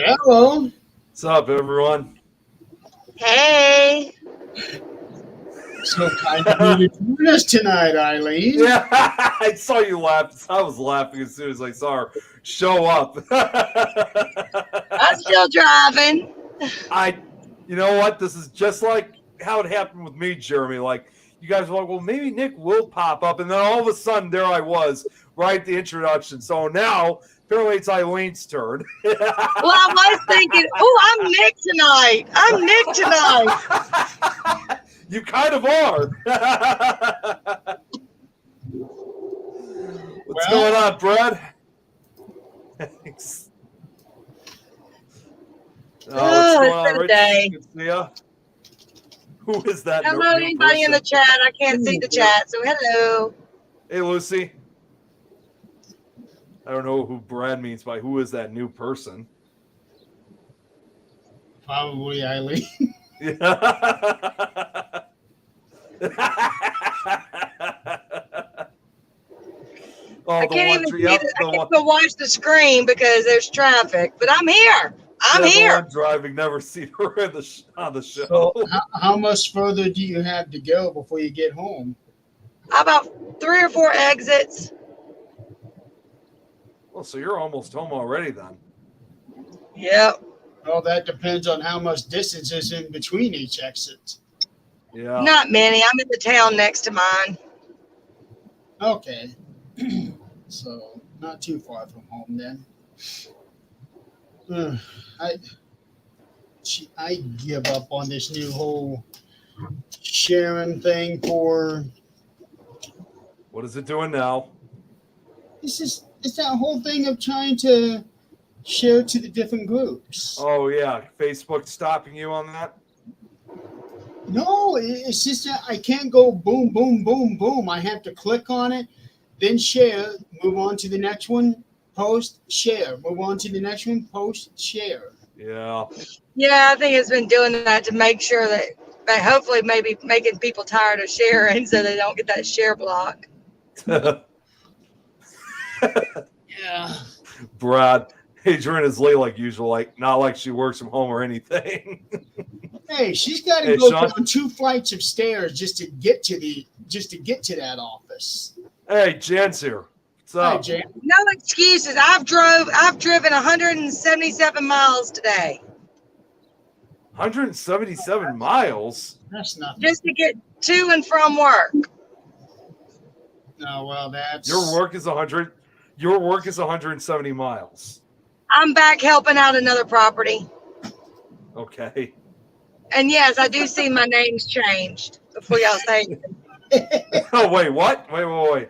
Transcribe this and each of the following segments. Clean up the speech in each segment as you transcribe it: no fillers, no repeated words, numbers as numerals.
Hello. What's up, everyone? Hey, So kind of you to join us tonight, Eileen. Yeah, I saw you laugh. I was laughing as soon as I saw her show up. I'm still driving. You know what? This is just like how it happened with me, Jeremy. Like, you guys were like, well, maybe Nick will pop up. And then all of a sudden, there I was, right at the introduction. So now, apparently, it's Eileen's turn. Well, I was thinking, oh, I'm Nick tonight. I'm Nick tonight. You kind of are. What's going on, Brad? Thanks. Oh, it's been a day. Good to see ya. Who is that? Hello, new anybody in the person? chat? I can't see the chat, so hello. Hey, Lucy. I don't know who Brad means by who is that new person. Probably Eileen. Yeah. I can't even see I can't even watch the screen because there's traffic, but I'm here. I'm here. The one driving, never seen her on the show. So how much further do you have to go before you get home? About 3 or 4 exits. Well, so you're almost home already then. Yep. Well, that depends on how much distance is in between each exit. Yeah. Not many. I'm in the town next to mine. Okay. So not too far from home then. I give up on this new whole sharing thing for. What is it doing now? It's that whole thing of trying to share to the different groups. Oh yeah, Facebook stopping you on that? No, it's just that I can't go boom, boom, boom, boom. I have to click on it, then share, move on to the next one, post, share, move on to the next one, post, share. Yeah. Yeah, I think it's been doing that to make sure that hopefully maybe making people tired of sharing so they don't get that share block. Yeah. Brad, Adrian is late like usual, like not like she works from home or anything. Hey, she's got to go down 2 flights of stairs just to get to that office. Hey, Jan's here. What's up? Hi, Jan. No excuses. I've driven 177 miles today. 177 miles? That's nothing. Just to get to and from work. No, well, that's Your work is 170 miles. I'm back helping out another property. Okay. And yes, I do see my name's changed before y'all say it. Oh, wait, what? Wait.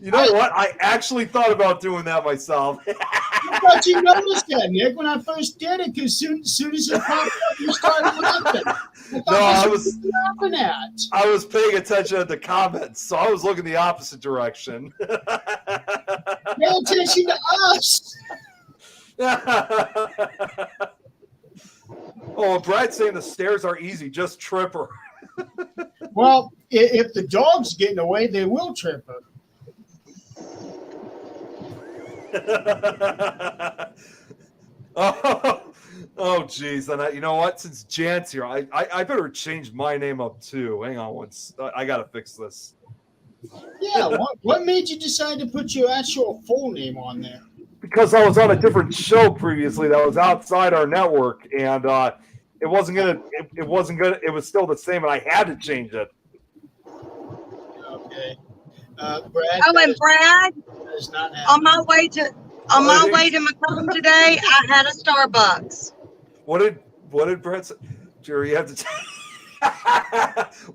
You know what? I actually thought about doing that myself. I thought you noticed that, Nick, when I first did it, because soon as it popped up, you started laughing. I was laughing at. I was paying attention at the comments, so I was looking the opposite direction. Pay attention to us. Oh, Brad's saying the stairs are easy. Just trip her. Well, if the dog's getting away, they will trip her. Oh, geez. And you know what? Since Jan's here, I better change my name up too. Hang on once. I got to fix this. Yeah. What made you decide to put your actual full name on there? Because I was on a different show previously that was outside our network, and it wasn't gonna. It wasn't gonna. It was still the same, and I had to change it. Okay. Brad. Oh, and Brad, is not on my way to Macomb today, I had a Starbucks. What did Brad say? Jerry, you have to.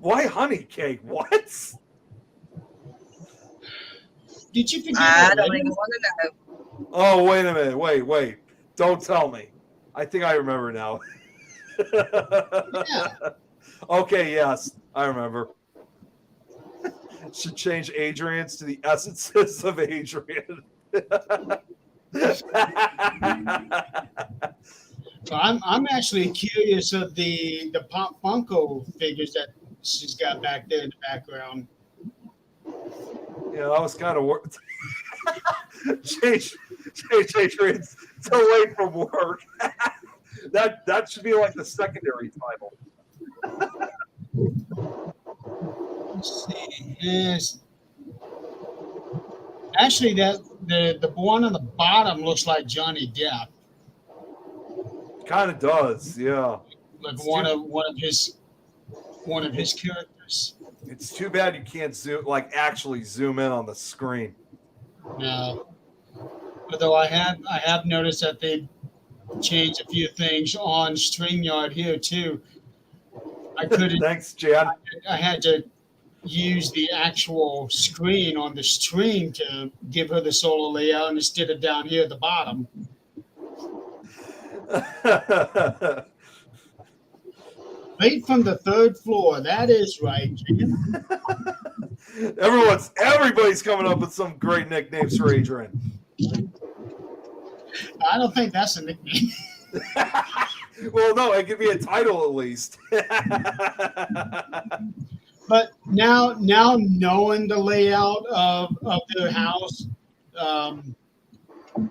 Why honey cake? What? Did you forget? I don't even want to know. Oh, wait a minute. Wait. Don't tell me. I think I remember now. Yeah. Okay, yes, I remember. Should change Adrian's to the essences of Adrian. I'm actually curious of the Pop Funko figures that she's got back there in the background. Yeah, I was kind of change Adrian's so late from work. That should be like the secondary title. Let's see. Yes. Actually, the one on the bottom looks like Johnny Depp. Kind of does, yeah. Like one of his characters. It's too bad you can't actually zoom in on the screen. No. Although I have noticed that they changed a few things on StreamYard here too. I couldn't. Thanks, Jan. I had to use the actual screen on the stream to give her the solo layout instead of down here at the bottom. Right from the third floor. That is right, Jim. Everybody's coming up with some great nicknames for Adrian. I don't think that's a nickname. Well, no, it could be a title at least. But now knowing the layout of their house,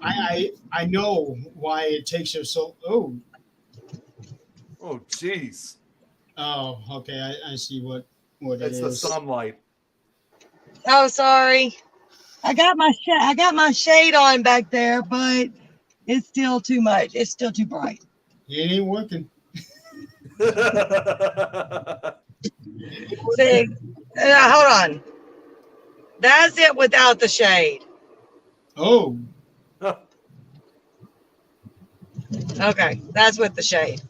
I know why it takes her so. Oh, jeez. Oh, okay. I see what it It's is. the sunlight. Oh, sorry. I got my shade on back there, but it's still too much. It's still too bright. It ain't working. See, hold on. That's it without the shade. Oh, Okay, that's with the shade.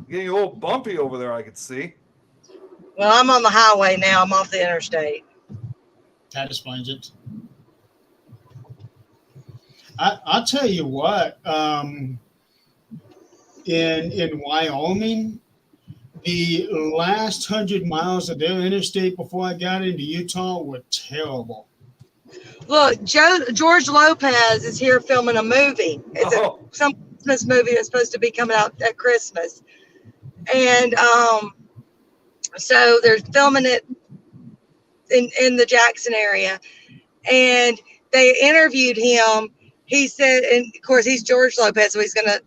Getting a little bumpy over there, I could see. Well, I'm on the highway now. I'm off the interstate. that explains it. I'll tell you what. In Wyoming, the last 100 miles of their interstate before I got into Utah were terrible. Look, George Lopez is here filming a movie. It's some Christmas movie that's supposed to be coming out at Christmas. And so they're filming it in the Jackson area. And they interviewed him. He said, and of course he's George Lopez, so he's gonna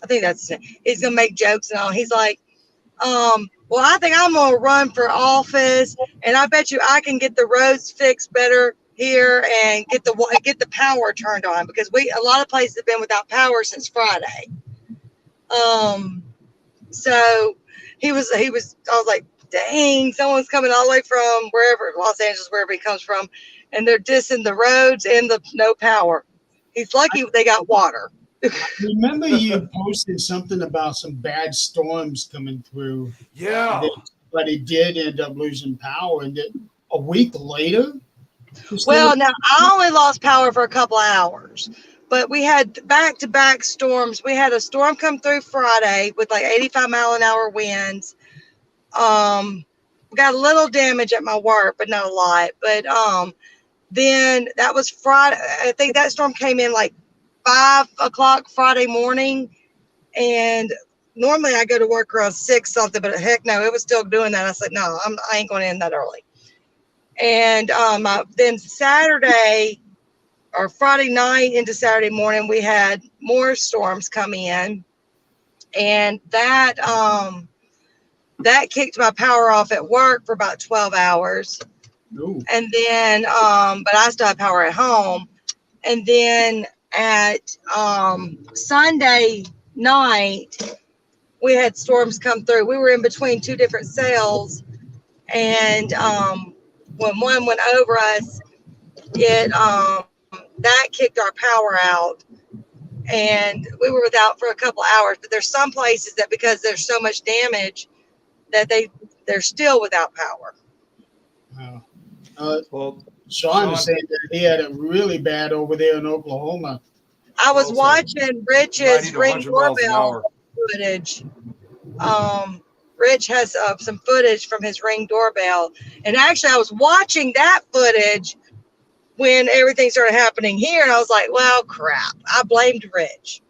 I think that's it. He's gonna make jokes and all. He's like, well, I think I'm gonna run for office, and I bet you I can get the roads fixed better here and get the power turned on, because a lot of places have been without power since Friday. So I was like, dang, someone's coming all the way from wherever, Los Angeles, wherever he comes from, and they're dissing the roads and the no power. He's lucky they got water. Remember you posted something about some bad storms coming through. Yeah. But he did end up losing power, and then a week later. Well, now I only lost power for a couple of hours, but we had back-to-back storms. We had a storm come through Friday with like 85-mile-an-hour winds. We got a little damage at my work, but not a lot. But then that was Friday. I think that storm came in like 5 o'clock Friday morning, and normally I go to work around 6 something, but heck no, it was still doing that. I said, no, I ain't going in that early. And then Saturday or Friday night into Saturday morning, we had more storms come in, and that kicked my power off at work for about 12 hours. Ooh. And then, but I still have power at home. And then at Sunday night, we had storms come through. We were in between two different cells, and when one went over us, it that kicked our power out, and we were without for a couple hours. But there's some places that, because there's so much damage, that they're still without power. Well, Sean was saying that he had it really bad over there in Oklahoma. I was watching Rich's Ring doorbell footage. Rich has some footage from his Ring doorbell, and actually I was watching that footage when everything started happening here, and I was like, well, crap, I blamed Rich.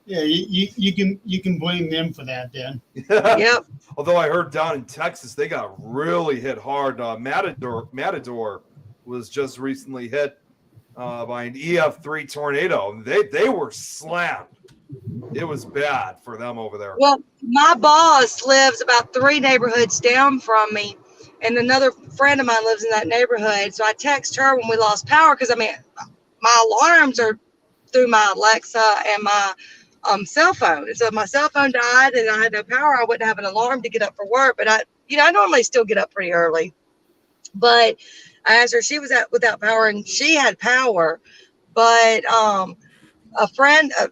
Yeah, you can blame them for that then. Yep. Although I heard down in Texas they got really hit hard. Matador was just recently hit. by an EF3 tornado. They were slammed. It was bad for them over there. Well, my boss lives about 3 neighborhoods down from me, and another friend of mine lives in that neighborhood. So I text her when we lost power because, I mean, my alarms are through my Alexa and my cell phone. And so if my cell phone died and I had no power, I wouldn't have an alarm to get up for work. But I normally still get up pretty early. But I asked her, she was without power and she had power. But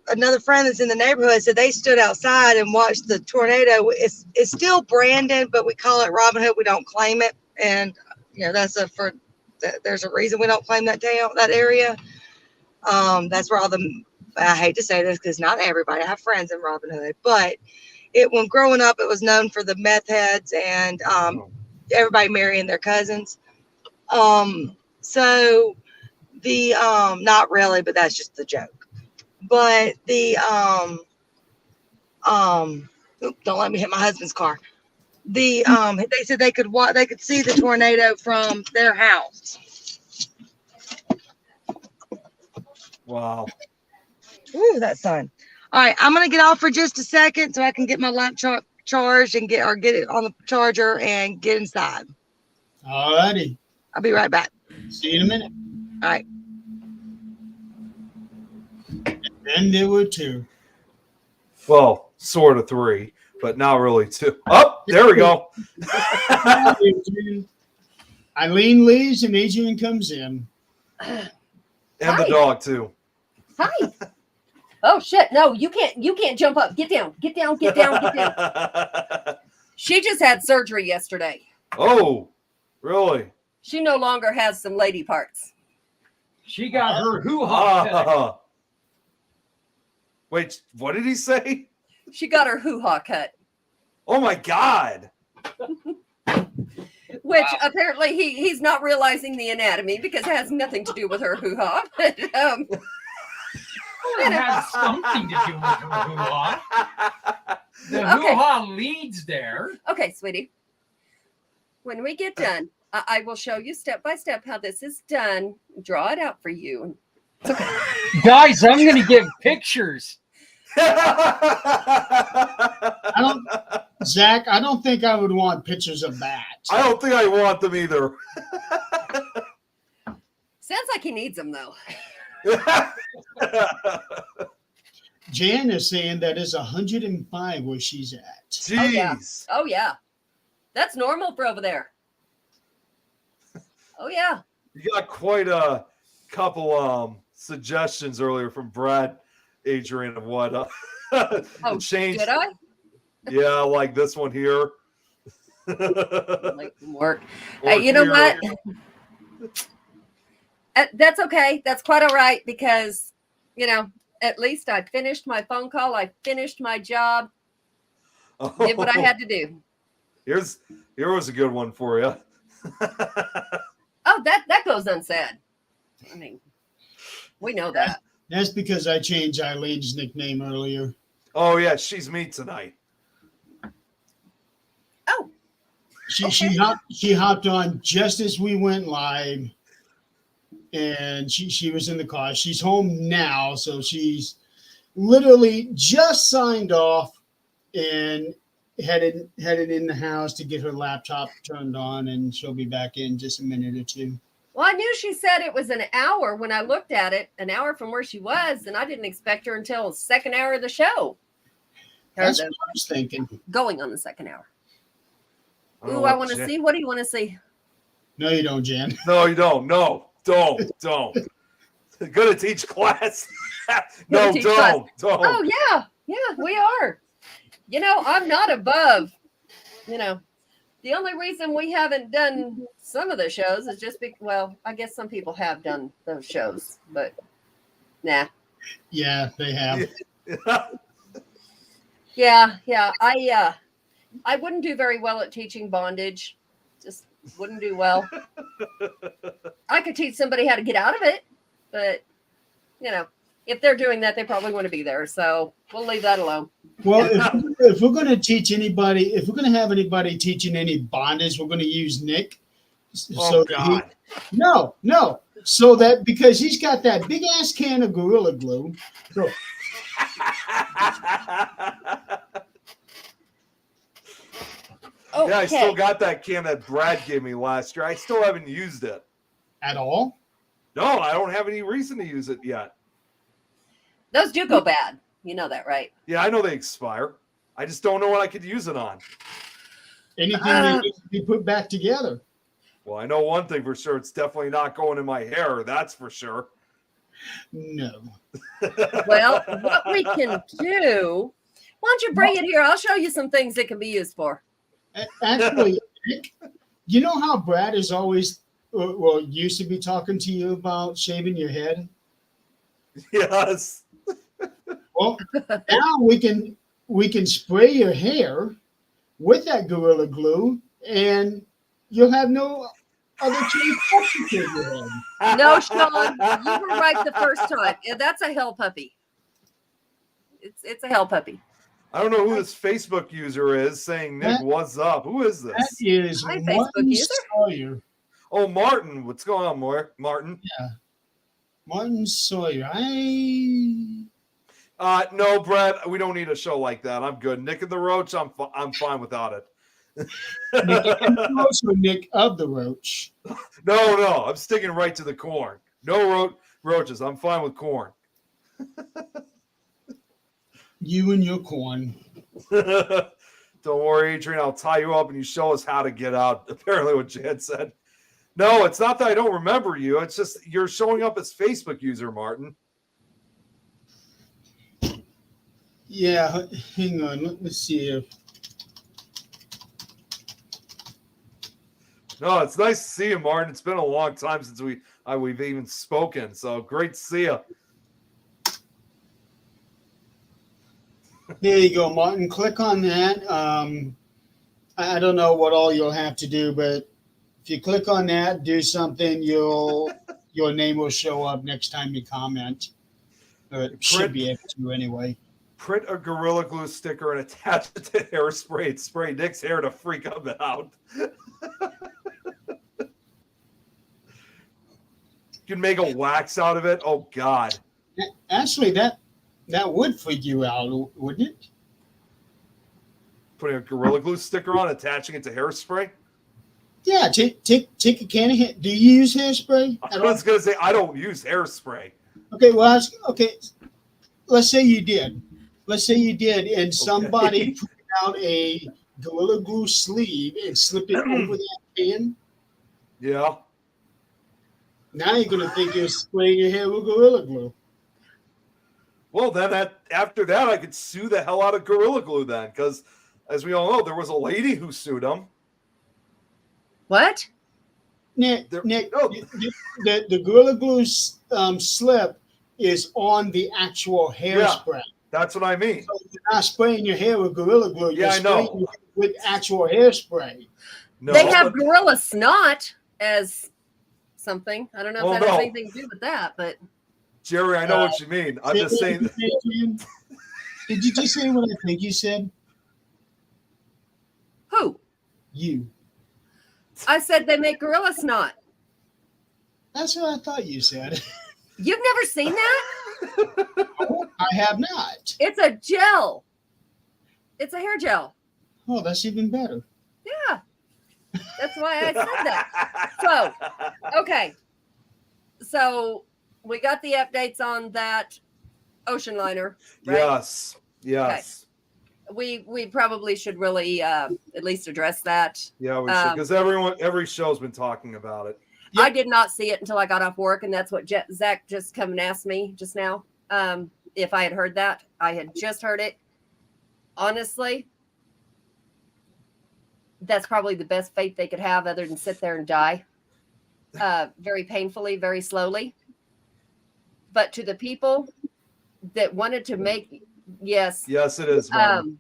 another friend that's in the neighborhood said they stood outside and watched the tornado. It's still Brandon, but we call it Robin Hood. We don't claim it. And, there's a reason we don't claim that area. That's where I hate to say this because not everybody, I have friends in Robin Hood, but when growing up, it was known for the meth heads and everybody marrying their cousins. So the not really, but that's just the joke. But the don't let me hit my husband's car. They said they could see the tornado from their house. Wow. Ooh, that sun. All right, I'm gonna get off for just a second so I can get my laptop charged and get it on the charger and get inside. All righty. I'll be right back. See you in a minute. All right. Then there were 2. Well, sort of 3, but not really 2. Oh, there we go. Eileen leaves and Adrian comes in. And Hi. the dog too. Hi. Oh shit! No, you can't jump up. Get down. Get down. Get down. Get down. She just had surgery yesterday. Oh, really? She no longer has some lady parts. She got her hoo-ha. Wait, what did he say? She got her hoo-ha cut, Oh my God. which apparently he's not realizing the anatomy because it has nothing to do with her hoo-ha. It has something to do with her hoo-ha. The Okay. hoo-ha leads there. Okay, sweetie. When we get done, I will show you step by step how this is done. Draw it out for you. Guys, I'm going to give pictures. Zach, I don't think I would want pictures of that. I don't think I want them either. Sounds like he needs them though. Jan is saying that is 105 where she's at. Jeez. Oh yeah, that's normal for over there. Oh yeah. You got quite a couple suggestions earlier from Brad, Adrian, of what Oh, change. did I? Yeah, like this one here. Like work. Or You know here. what? That's okay. That's quite all right because, at least I finished my phone call. I finished my job. Did what I had to do. Here was a good one for you. Oh, that goes unsaid. I mean, we know that. That's because I changed Eileen's nickname earlier. Oh yeah, she's me tonight. Oh, She hopped on just as we went live, and she was in the car. She's home now, so she's literally just signed off and headed in the house to get her laptop turned on, and she'll be back in just a minute or 2. well, I knew she said it was an hour when I looked at it, an hour from where she was, and I didn't expect her until the second hour of the show. That's what I was thinking. Going on the second hour. don't know Ooh, I what want to Jan- see. What do you want to see? No, you don't, Jan. No, you don't. No, don't. Gonna teach class. No, Gonna teach class. don't. Oh yeah, we are. I'm not above. The only reason we haven't done some of the shows is just I guess some people have done those shows, but nah. Yeah, they have. Yeah. I wouldn't do very well at teaching bondage. Just wouldn't do well. I could teach somebody how to get out of it, but if they're doing that, they probably want to be there. So we'll leave that alone. Well, if we're going to teach anybody, if we're going to have anybody teaching any bondage, we're going to use Nick. Oh God. No. so that because he's got that big ass can of Gorilla Glue. So Yeah, I still Okay. got that can that Brad gave me last year. I still haven't used it. at all? No, I don't have any reason to use it yet. Those do go bad. You know that, right? Yeah, I know they expire. I just don't know what I could use it on. Anything that needs to be put back together? Well, I know one thing for sure. It's definitely not going in my hair. That's for sure. No. Well, what we can do, why don't you bring it here? I'll show you some things it can be used for. Actually, Nick, you know how Brad is always, well, used to be talking to you about shaving your head? Yes. Well, now we can spray your hair with that Gorilla Glue, and you'll have no other choice but to shave your head. No, Sean, you were right the first time. Yeah, that's a hell puppy. It's a hell puppy. I don't know who this Facebook user is saying, Nick, what's up? Who is That this? is Hi, Facebook Martin user. Sawyer. Oh, Martin. What's going on, Martin? Martin Sawyer. No, Brad, we don't need a show like that. I'm good. Nick and the Roach, I'm fine without it. Nick and the Roach or Nick of the Roach? No, I'm sticking right to the corn. No roaches. I'm fine with corn. You and your corn. Don't worry, Adrian. I'll tie you up and you show us how to get out. Apparently, what Jan said. No, it's not that I don't remember you. It's just you're showing up as Facebook user, Martin. Yeah, hang on. Let me see if. No, it's nice to see you, Martin. It's been a long time since we've even spoken. So great to see you. There you go, Martin. Click on that. I don't know what all you'll have to do, but if you click on that, do something, your name will show up next time you comment. It should be able to anyway. Print a Gorilla Glue sticker and attach it to hairspray and spray Nick's hair to freak him out. You can make a wax out of it. Oh God! Actually, that would freak you out, wouldn't it? Putting a Gorilla Glue sticker on, attaching it to hairspray. Yeah, take a can of hair. Do you use hairspray? I was gonna say I don't use hairspray. Okay, well, okay. Let's say you did. And somebody put out a Gorilla Glue sleeve and slipped it over that pan. Yeah. Now you're gonna think you're spraying your hair with Gorilla Glue. Well, then after that, I could sue the hell out of Gorilla Glue then, because as we all know, there was a lady who sued them. What? Nick, No. the Gorilla Glue slip is on the actual hairspray. That's what I mean. So you're not spraying your hair with Gorilla Glue. You're Yeah, I know. spraying it with actual hairspray. No, They have but- gorilla snot as something. I don't know if Well, that has no. anything to do with that, but Jerry, I know what you mean. I'm just saying. Did you just say what I think you said? who? You. I said they make gorilla snot. That's what I thought you said. You've never seen that? I have not. It's a gel. It's a hair gel. Oh, that's even better. Yeah. That's why I said that. So, okay. So we got the updates on that ocean liner, right? Yes. We probably should really at least address that. Yeah, we should, because every show's been talking about it. Yep. I did not see it until I got off work, and that's what Zach just come and asked me just now. If I had heard that, I had just heard it. Honestly, that's probably the best fate they could have, other than sit there and die, very painfully, very slowly. But to the people that wanted to make, yes, Yes, it is. Martin.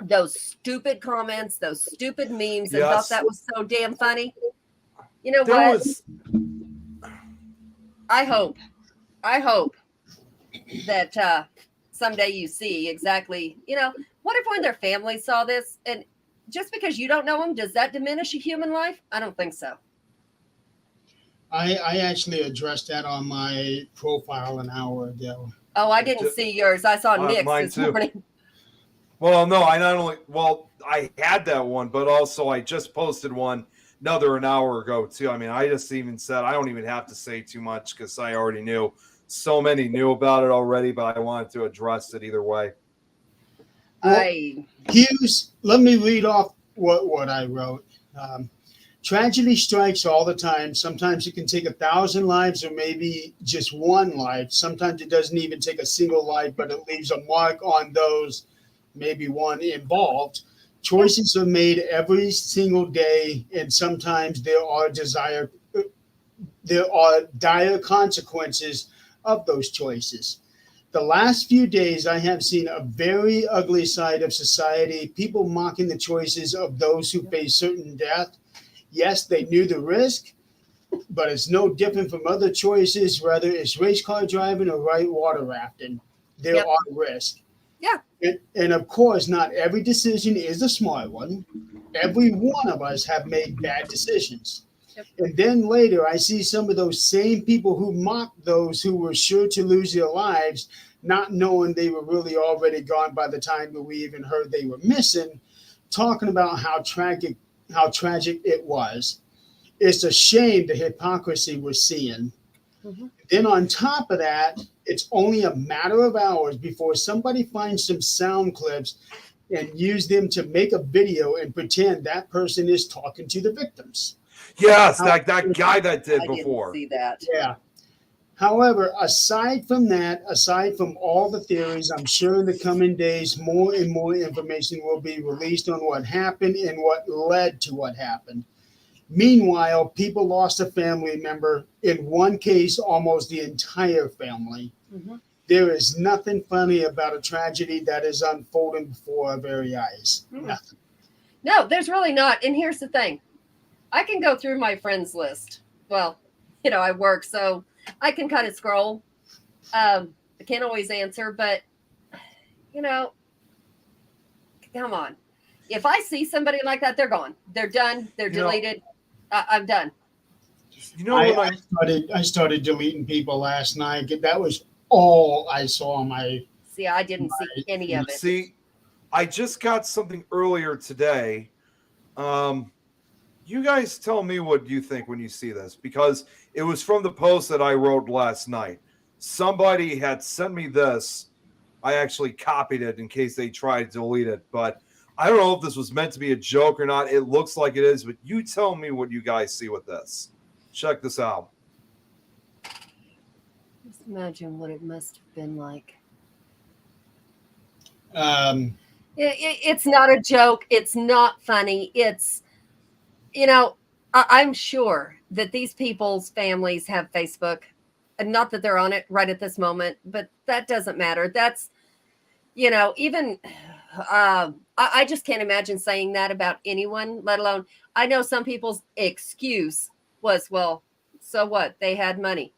those stupid comments, those stupid memes, and Yes. thought that was so damn funny. You know There what? was I hope that someday you see exactly, what if when their family saw this, and just because you don't know them, does that diminish a human life? I don't think so. I actually addressed that on my profile an hour ago. Oh, I didn't see yours. I saw Nick's mine this too. morning. Well, no, I had that one, but also I just posted one another an hour ago too. I mean, I just even said I don't even have to say too much because I already knew. So many knew about it already, but I wanted to address it either way. Well, I Hughes, let me read off what I wrote. Tragedy strikes all the time. Sometimes it can take 1,000 lives or maybe just one life. Sometimes it doesn't even take a single life, but it leaves a mark on those, maybe one involved. Choices are made every single day, and sometimes there are dire consequences of those choices. The last few days, I have seen a very ugly side of society, people mocking the choices of those who face certain death. Yes, they knew the risk, but it's no different from other choices, whether it's race car driving or white water rafting. There Yep. are risks. Yeah. And of course, not every decision is a smart one. Every one of us have made bad decisions. Yep. And then later, I see some of those same people who mocked those who were sure to lose their lives, not knowing they were really already gone by the time that we even heard they were missing, talking about how tragic it was. It's a shame the hypocrisy we're seeing. Mhm. Then on top of that, it's only a matter of hours before somebody finds some sound clips and use them to make a video and pretend that person is talking to the victims. Yes, that guy that did I didn't before. see that. Yeah. However, aside from that, aside from all the theories, I'm sure in the coming days, more and more information will be released on what happened and what led to what happened. Meanwhile, people lost a family member. In one case, almost the entire family. Mhm. There is nothing funny about a tragedy that is unfolding before our very eyes. Mm. Nothing. No, there's really not. And here's the thing. I can go through my friends list. Well, I work, so I can kind of scroll. I can't always answer, but come on. If I see somebody like that, they're gone. They're done. They're deleted. I'm done. You know what I started deleting people last night. That was all I saw on my. See, I didn't see any of it. See, I just got something earlier today. You guys tell me what you think when you see this, because it was from the post that I wrote last night. Somebody had sent me this. I actually copied it in case they tried to delete it, but I don't know if this was meant to be a joke or not. It looks like it is, but you tell me what you guys see with this. Check this out. Just imagine what it must have been like. It's not a joke. It's not funny. It's, I'm sure that these people's families have Facebook, and not that they're on it right at this moment, but that doesn't matter. That's, even, I just can't imagine saying that about anyone, let alone, I know some people's excuse was, well, so what? They had money.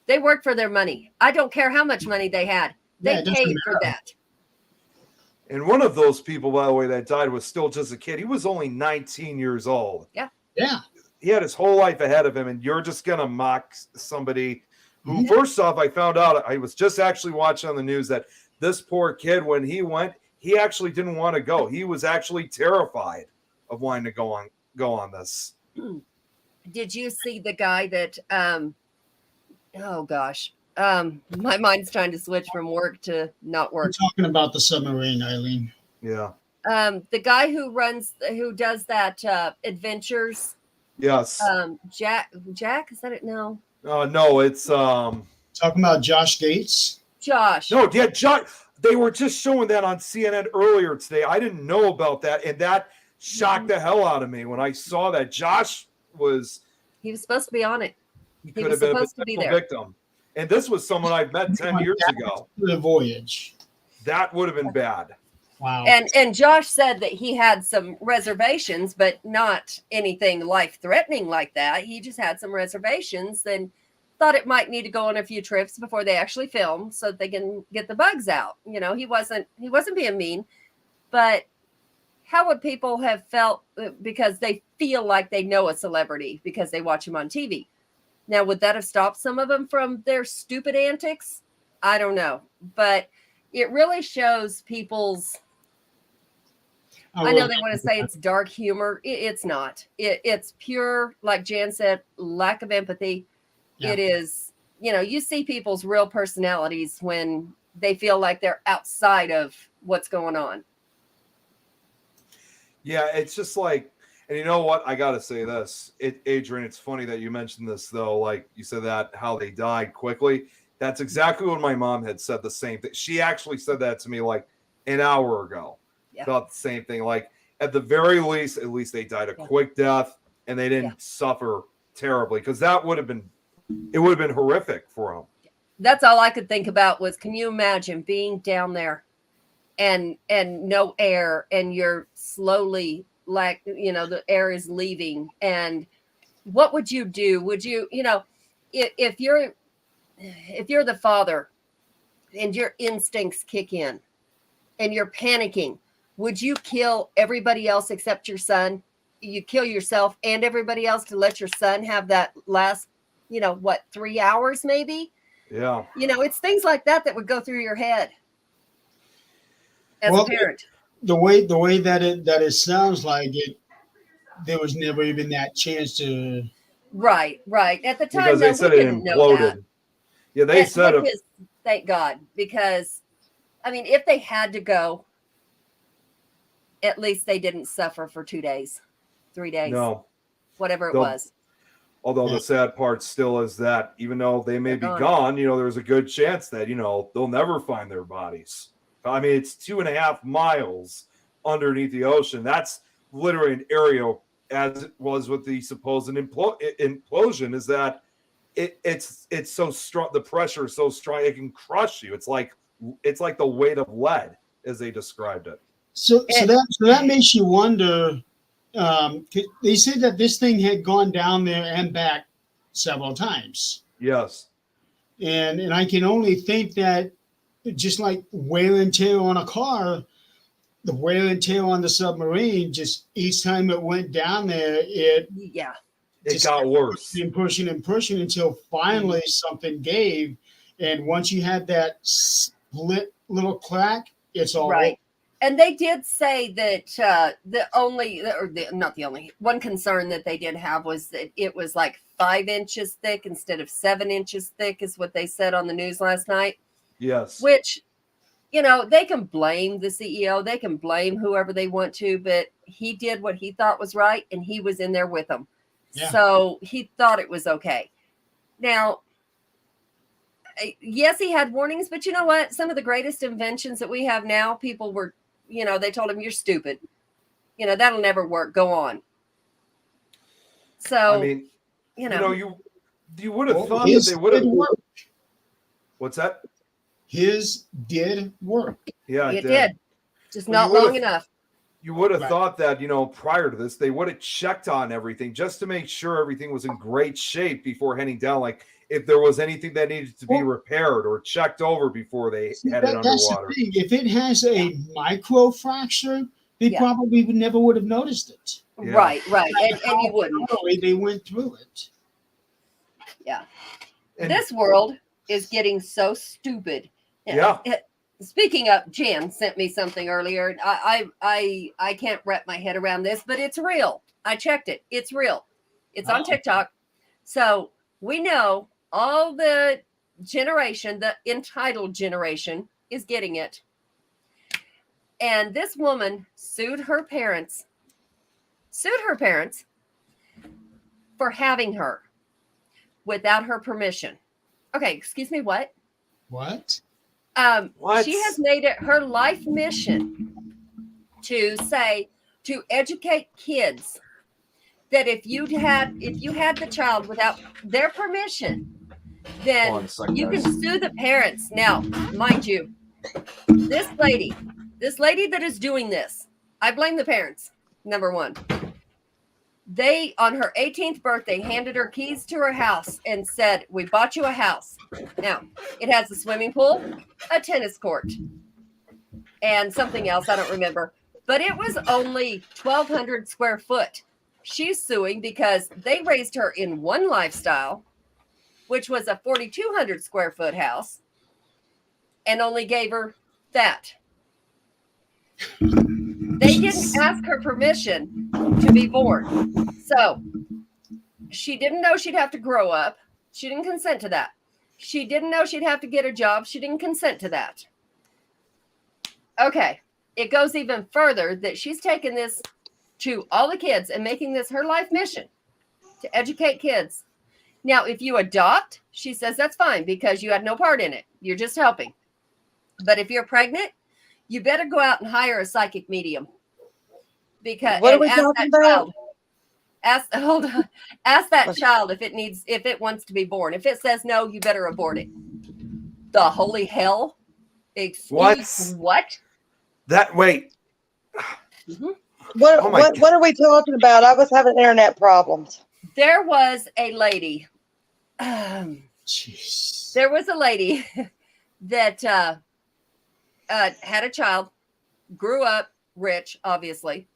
They worked for their money. I don't care how much money they had. They Yeah, it doesn't paid for matter. that. And one of those people, by the way, that died was still just a kid. He was only 19 years old. Yeah. He had his whole life ahead of him, and you're just going to mock somebody who, Mhm. first off, I found out, I was just actually watching on the news that this poor kid, when he went, he actually didn't want to go. He was actually terrified of wanting to go on this. Did you see the guy that oh gosh. My mind's trying to switch from work to not We're work. talking about the submarine, Eileen. Yeah. The guy who does that adventures, Yes. Jack, is that it? No. No, it's Talking about Josh Gates. Josh. no, yeah, John. They were just showing that on CNN earlier today. I didn't know about that, and that shocked the hell out of me when I saw that. Josh was He was supposed to be on it. he He could was have been a supposed to be potential there. victim. And this was someone I've met 10 years ago. The voyage. That would have been bad. Wow. And Josh said that he had some reservations, but not anything life threatening like that. He just had some reservations and thought it might need to go on a few trips before they actually film so that they can get the bugs out. He wasn't being mean, but how would people have felt because they feel like they know a celebrity because they watch him on TV? Now, would that have stopped some of them from their stupid antics? I don't know. But it really shows people's, I know they want to say it's dark humor. It's not. It's pure, like Jan said, lack of empathy. Yeah. It is, you see people's real personalities when they feel like they're outside of what's going on. Yeah, it's just like, and you know what? I got to say this. Adrian, it's funny that you mentioned this, though. Like you said that, how they died quickly. That's exactly what my mom had said the same thing. She actually said that to me like an hour ago. Yeah. About the same thing. Like at the very least, at least they died a quick death and they didn't suffer terribly, because it would have been horrific for them. That's all I could think about was, can you imagine being down there and no air, and you're slowly, like, the air is leaving, and what would you do? Would you, if you're the father and your instincts kick in and you're panicking, would you kill everybody else except your son? You kill yourself and everybody else to let your son have that last, 3 hours maybe? Yeah. It's things like that would go through your head as a parent. The way that it sounds like it, there was never even that chance to. Right. At the time, Because they said it imploded. Yeah, they said it. Thank God, because if they had to go, at least they didn't suffer for 2 days, 3 days, No, whatever it was. Although the sad part still is that even though they may be gone, there's a good chance that, they'll never find their bodies. It's 2.5 miles underneath the ocean. That's literally an area, as it was with the supposed implosion, is that it's so strong. The pressure is so strong, it can crush you. It's like the weight of lead, as they described it. So that makes you wonder. They said that this thing had gone down there and back several times. Yes. And I can only think that, just like wear and tear on a car, the wear and tear on the submarine, just each time it went down there, it got worse. And pushing until finally something gave. And once you had that split little crack, it's all right. over. And they did say that not the only one concern that they did have was that it was like 5 inches thick instead of 7 inches thick, is what they said on the news last night. Yes. Which, they can blame the CEO, they can blame whoever they want to, but he did what he thought was right, and he was in there with them. Yeah. So he thought it was okay. Now, yes, he had warnings, but you know what? Some of the greatest inventions that we have now, people were, they told him, you're stupid. That'll never work. Go on. So, you would have thought that they would have worked. What's that? His did work. Yeah, it did. Just not long enough. You would have thought that, prior to this, they would have checked on everything just to make sure everything was in great shape before heading down. Like if there was anything that needed to be repaired or checked over before they headed underwater. That's the thing. If it has a micro fracture, they probably would have noticed it. Yeah. Right. And you wouldn't. They went through it. Yeah. And this world is getting so stupid. Yeah. Speaking of, Jan sent me something earlier. I can't wrap my head around this, but it's real. I checked it. It's real. It's on TikTok. So we know all the generation, the entitled generation, is getting it. And this woman sued her parents for having her without her permission. Okay, excuse me, what? What? She has made it her life mission to educate kids that if you had the child without their permission, then you can sue the parents. Now, mind you, this lady that is doing this, I blame the parents. Number one, they, on her 18th birthday, handed her keys to her house and said, we bought you a house. Now, it has a swimming pool, a tennis court, and something else. I don't remember. But it was only 1,200 square foot. She's suing because they raised her in one lifestyle which was a 4,200 square foot house, and only gave her that. They didn't ask her permission to be born. So she didn't know she'd have to grow up. She didn't consent to that. She didn't know she'd have to get a job. She didn't consent to that. Okay. It goes even further that she's taken this to all the kids and making this her life mission to educate kids. Now, if you adopt, she says that's fine because you had no part in it. You're just helping. But if you're pregnant, you better go out and hire a psychic medium. Because What are we ask talking that about? child. Ask that child if it wants to be born. If it says no, you better abort it. The holy hell? Excuse what? Wait. What, Oh my what are we talking about? I was having internet problems. There was a lady. Jeez. There was a lady that had a child, grew up rich, obviously,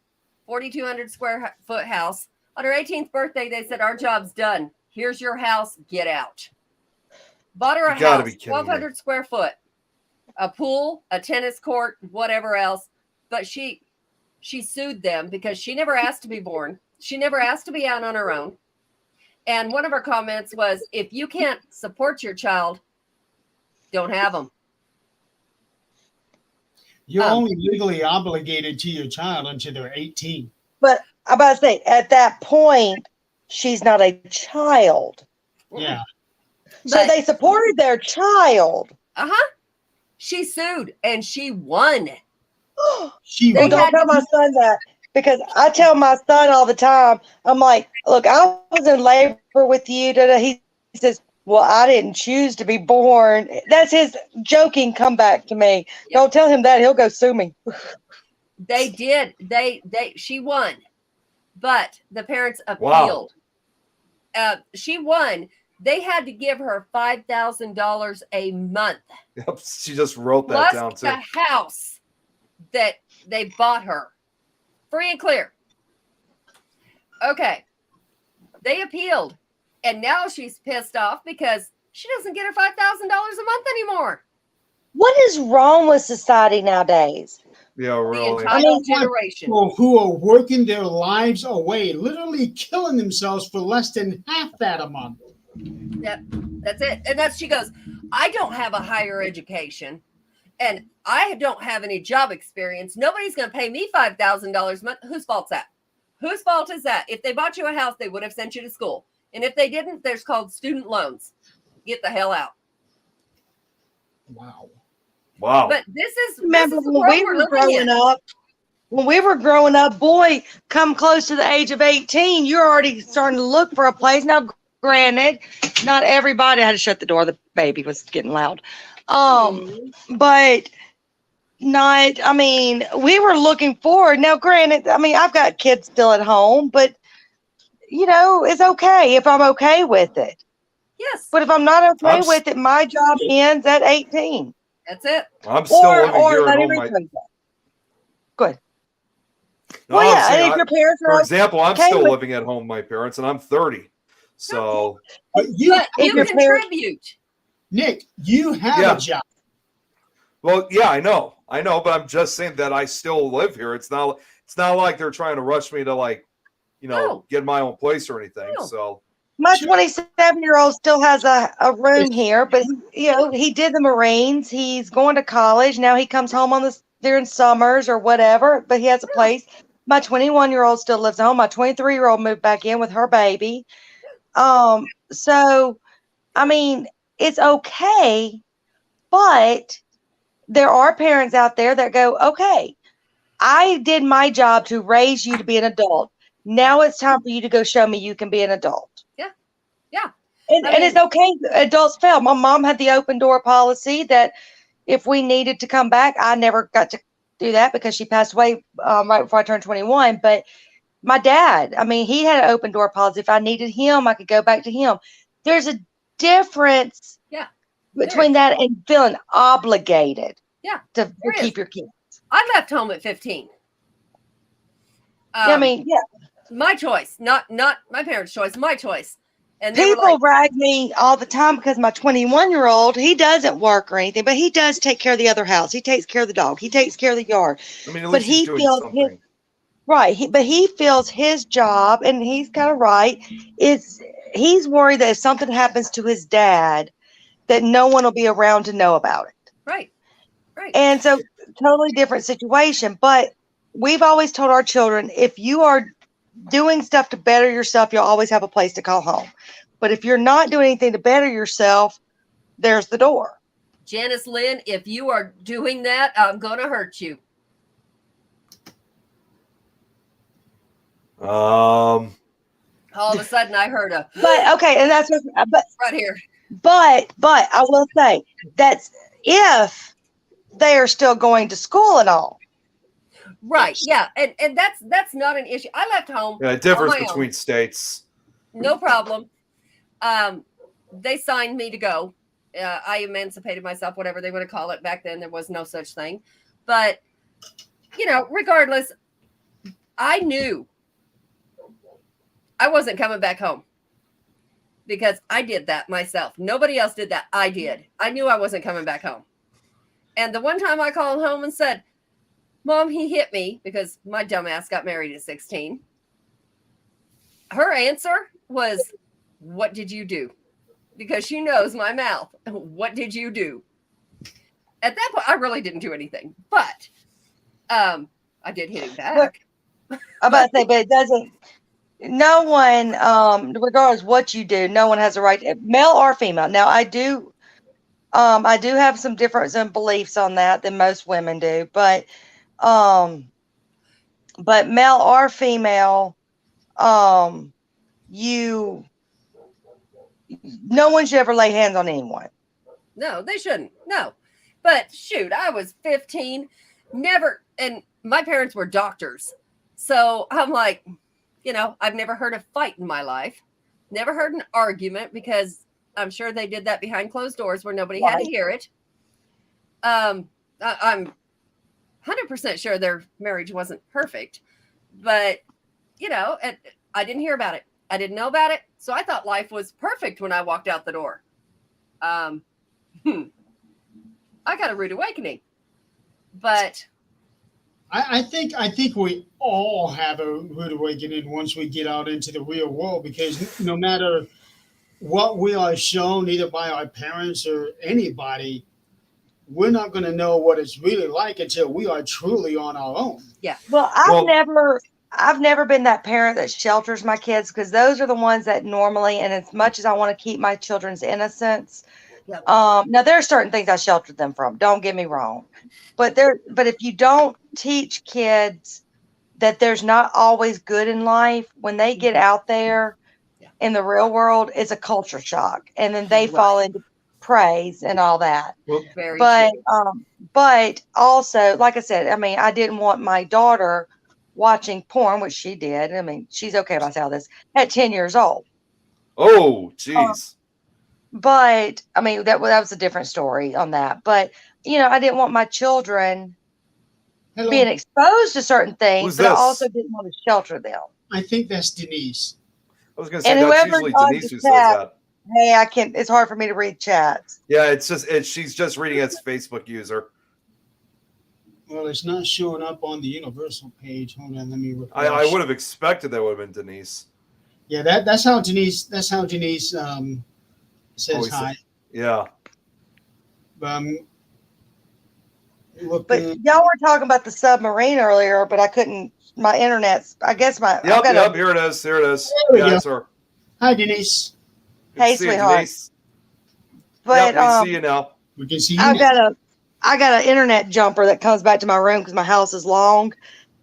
4,200 square foot house. On her 18th birthday, they said, our job's done. Here's your house. Get out. Bought her a You gotta house, be kidding 1,200 square foot, a pool, a tennis court, whatever else. But she sued them because she never asked to be born. She never asked to be out on her own. And one of her comments was, if you can't support your child, don't have them. You're only legally obligated to your child until they're 18. But I'm about to say, at that point, she's not a child. Yeah. So But- they supported their child. She sued and she won. She They Well, don't had tell to- my son that, because I tell my son all the time, I'm like, look, I was in labor with you. He says, well, I didn't choose to be born. That's his joking comeback to me. Yeah. Don't tell him that. He'll go sue me. They did. She won, but the parents Wow. appealed. She won. They had to give her $5,000 a month Yep, she just wrote that down plus too. the house that they bought her, free and clear. Okay, they appealed, and now she's pissed off because she doesn't get her $5,000 a month anymore. What is wrong with society nowadays? Yeah, The really. entire mean, generation. People who are working their lives away, literally killing themselves for less than half that a month. That's it. And she goes, I don't have a higher education and I don't have any job experience. Nobody's going to pay me $5,000 a month. Whose fault's that? Whose fault is that? If they bought you a house, they would have sent you to school. And if they didn't, there's called student loans. Get the hell out. Wow. Wow. But this is Remember the when world we we're were living in. growing up? When we were growing up, boy, come close to the age of 18, you're already starting to look for a place. Now, granted, not everybody. I had to shut the door. The baby was getting loud. But not, I mean, we were looking forward. Now, granted, I mean, I've got kids still at home, but, you know, it's okay if I'm okay with it. Yes, But if I'm not okay I'm s- with it, my job ends at 18. that's it. I'm still living here let at me home. rephrase that. Good. No, Well, I'm yeah, saying and if your parents for are example, I'm okay still with- living at home with my parents, and I'm 30. So But you, But If you your parents- contribute. Nick, you have Yeah. a job. well, yeah, I know, but I'm just saying that I still live here. It's not like they're trying to rush me to No. get my own place or anything. No. So My Sure. 27-year-old still has a room here, but you know, he did the Marines. He's going to college. Now he comes home during summers or whatever, but he has a place. My 21-year-old still lives at home. My 23-year-old moved back in with her baby. So I mean, it's okay, but there are parents out there that go, okay, I did my job to raise you to be an adult. Now it's time for you to go show me you can be an adult. Yeah. And, I and it's mean- okay. Adults fail. My mom had the open door policy that if we needed to come back, I never got to do that because she passed away right before I turned 21. But my dad, I mean, he had an open door policy. If I needed him, I could go back to him. There's a difference Yeah, between that and feeling obligated Yeah, to there is. keep your kids. I left home at 15. I mean, yeah. My choice, not my parents' choice, my choice. And they were People like, rag me all the time because my 21-year-old, he doesn't work or anything, but he does take care of the other house. He takes care of the dog. He takes care of the yard. I mean, at But least he's he doing feels his something. right. But he feels his job, and he's kind of right. He's worried that if something happens to his dad, that no one will be around to know about it. right, right. And so, totally different situation. But we've always told our children, if you are doing stuff to better yourself, you'll always have a place to call home. But if you're not doing anything to better yourself, there's the door. Janice Lynn, if you are doing that, I'm going to hurt you. Um, All of a sudden, I heard a But okay, and that's but right here. but I will say that's if they are still going to school and all. Right. Yeah. And that's not an issue. I left home. yeah, it differs my own. between states. No problem. They signed me to go. I emancipated myself, whatever they want to call it. Back then, there was no such thing. But, regardless, I knew I wasn't coming back home because I did that myself. Nobody else did that. I did. I knew I wasn't coming back home. And the one time I called home and said, Mom, he hit me because my dumbass got married at 16. Her answer was, what did you do? Because she knows my mouth. What did you do? At that point, I really didn't do anything, but I did hit him back. I'm about to say, but it doesn't. No one, regardless what you do, no one has a right, male or female. Now, I do have some difference in beliefs on that than most women do, but male or female, no one should ever lay hands on anyone. No, they shouldn't. No. But shoot, I was 15, never, and my parents were doctors. So I'm like, I've never heard a fight in my life, never heard an argument because I'm sure they did that behind closed doors where nobody had to hear it. I'm 100% sure their marriage wasn't perfect, but I didn't hear about it. I didn't know about it. So I thought life was perfect when I walked out the door. I got a rude awakening, but I think we all have a rude awakening once we get out into the real world, because no matter what we are shown, either by our parents or anybody, we're not going to know what it's really like until we are truly on our own. yeah. Well, I've never been that parent that shelters my kids, because those are the ones that normally, and as much as I want to keep my children's innocence, Yep. now there are certain things I sheltered them from. Don't get me wrong, but if you don't teach kids that there's not always good in life, when they get out there in the real world, it's a culture shock, and then they fall into praise and all that. Very But true. but also, like I said, I mean, I didn't want my daughter watching porn, which she did. I mean, she's okay if I say all this, at 10 years old. Oh, jeez. But I mean, that was a different story on that. But I didn't want my children Hello. being exposed to certain things, Who's but I this? also didn't want to shelter them. I think that's Denise. I was going to say And that's whoever's usually on Denise the who says chat- that. Hey, I can't. It's hard for me to read chats. Yeah, she's just reading as Facebook user. Well, it's not showing up on the universal page. Hold on, let me refresh. I would have expected that would have been Denise. Yeah, that's how Denise says Always hi. Yeah. Look, But y'all were talking about the submarine earlier, but I couldn't. My internet's. I guess my. I've got Yep. Here it is. Here it is. There we Yeah, go. it's her. hi, Denise. Good Hey, to see you, sweetheart. Denise. But Yep, we see you now. We can see you. I now. got an internet jumper that comes back to my room because my house is long,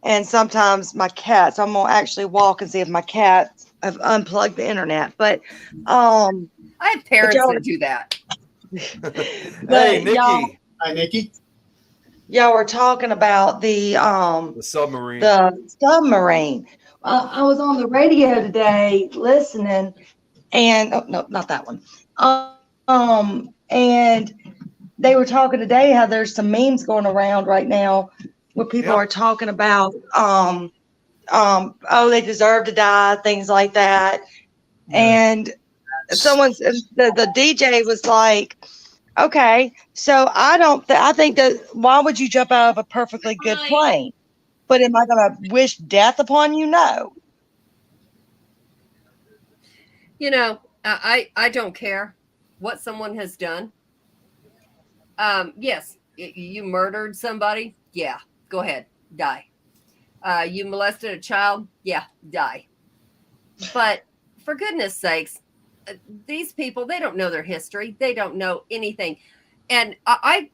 and sometimes my cats. I'm gonna actually walk and see if my cats have unplugged the internet. But I have parents y'all- that do that. Hey, Nikki. Hi, Nikki. y'all were talking about the Submarine. submarine. I was on the radio today listening, and no, not that one. And they were talking today how there's some memes going around right now where people Yeah. are talking about they deserve to die, things like that. And someone's the DJ was like, okay, so I think that why would you jump out of a perfectly good plane? But am I going to wish death upon you? No. You know, I don't care what someone has done. Yes, you murdered somebody. Yeah, go ahead, die. You molested a child. Yeah, die. But for goodness sakes, these people, they don't know their history. They don't know anything. And I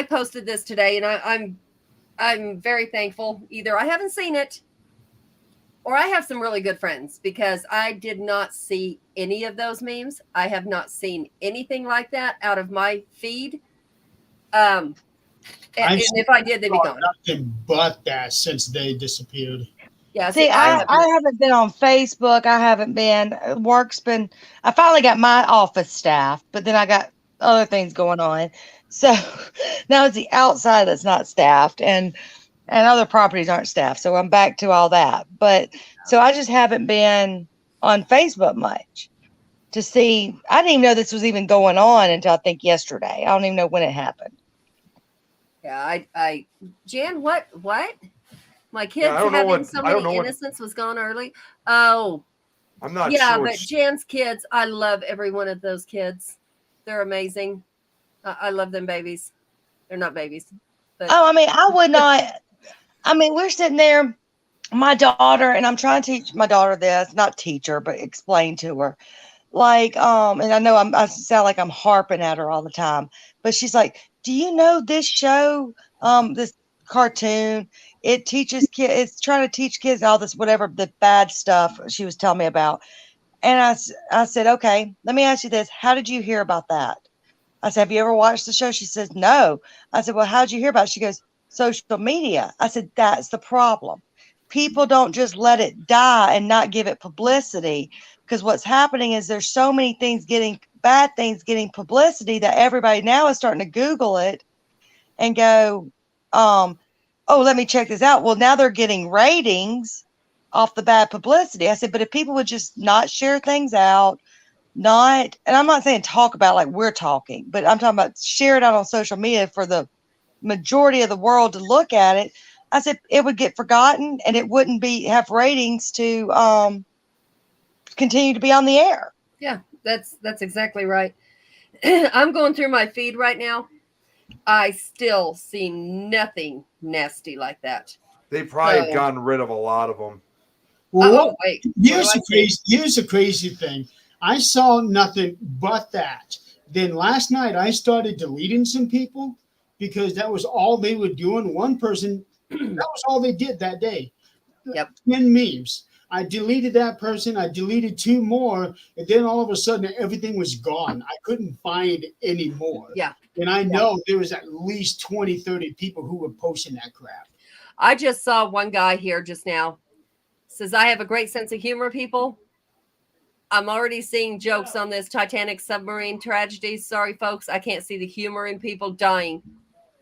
posted this today, and I'm very thankful. Either I haven't seen it, or I have some really good friends, because I did not see any of those memes. I have not seen anything like that out of my feed. And if I did, they'd be gone. Nothing but that since they disappeared. Yeah. See, I haven't been on Facebook. I haven't been. Work's been. I finally got my office staff, but then I got other things going on. So now it's the outside that's not staffed, and other properties aren't staffed. So I'm back to all that. But so I just haven't been on Facebook much to see. I didn't even know this was even going on until I think yesterday. I don't even know when it happened. Yeah, Jan, what? My kids I don't know having what- so I don't many know what- innocence was gone early. Oh, I'm not yeah, sure. but Jan's kids, I love every one of those kids. They're amazing. I love them babies. They're not babies. But Oh, I mean, I would not. I mean, we're sitting there, my daughter, and I'm trying to teach my daughter this, not teach her, but explain to her. Like, and I know I sound like I'm harping at her all the time, but she's like, do you know this show, this cartoon? It teaches kids, it's trying to teach kids all this, whatever the bad stuff she was telling me about. And I said, okay, let me ask you this. How did you hear about that? I said, have you ever watched the show? She says, no. I said, well, how'd you hear about it? She goes, social media. I said, that's the problem. People don't just let it die and not give it publicity, because what's happening is there's so many things bad things getting publicity that everybody now is starting to Google it and go, oh, let me check this out. Well, now they're getting ratings off the bad publicity. I said, but if people would just not share things out, and I'm not saying talk about like we're talking, but I'm talking about share it out on social media for the majority of the world to look at it. I said it would get forgotten and it wouldn't have ratings to continue to be on the air. yeah, that's exactly right. I'm going through my feed right now. I still see nothing nasty like that. They probably have So- gotten rid of a lot of them. Well, Oh, wait. here's the crazy thing. I saw nothing but that. Then last night I started deleting some people because that was all they were doing. One person, that was all they did that day. Yep. 10 memes. I deleted that person. I deleted 2 more. And then all of a sudden everything was gone. I couldn't find any more. Yeah. And I know there was at least 20, 30 people who were posting that crap. I just saw one guy here just now. Says, I have a great sense of humor, people. I'm already seeing jokes on this Titanic submarine tragedy. Sorry, folks. I can't see the humor in people dying.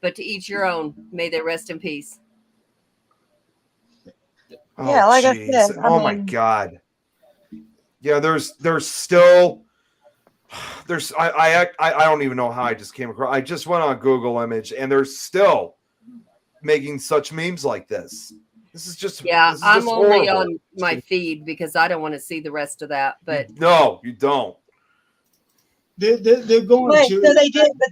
But to each your own. May they rest in peace. Oh, Yeah, like I jeez. said, I Oh my mean- God. Yeah, there's still I don't even know how I just came across. I just went on Google Image and they're still making such memes like this. This is just Yeah, this is I'm just only horrible. on my feed because I don't want to see the rest of that. But No, you don't. They're going Wait, to. so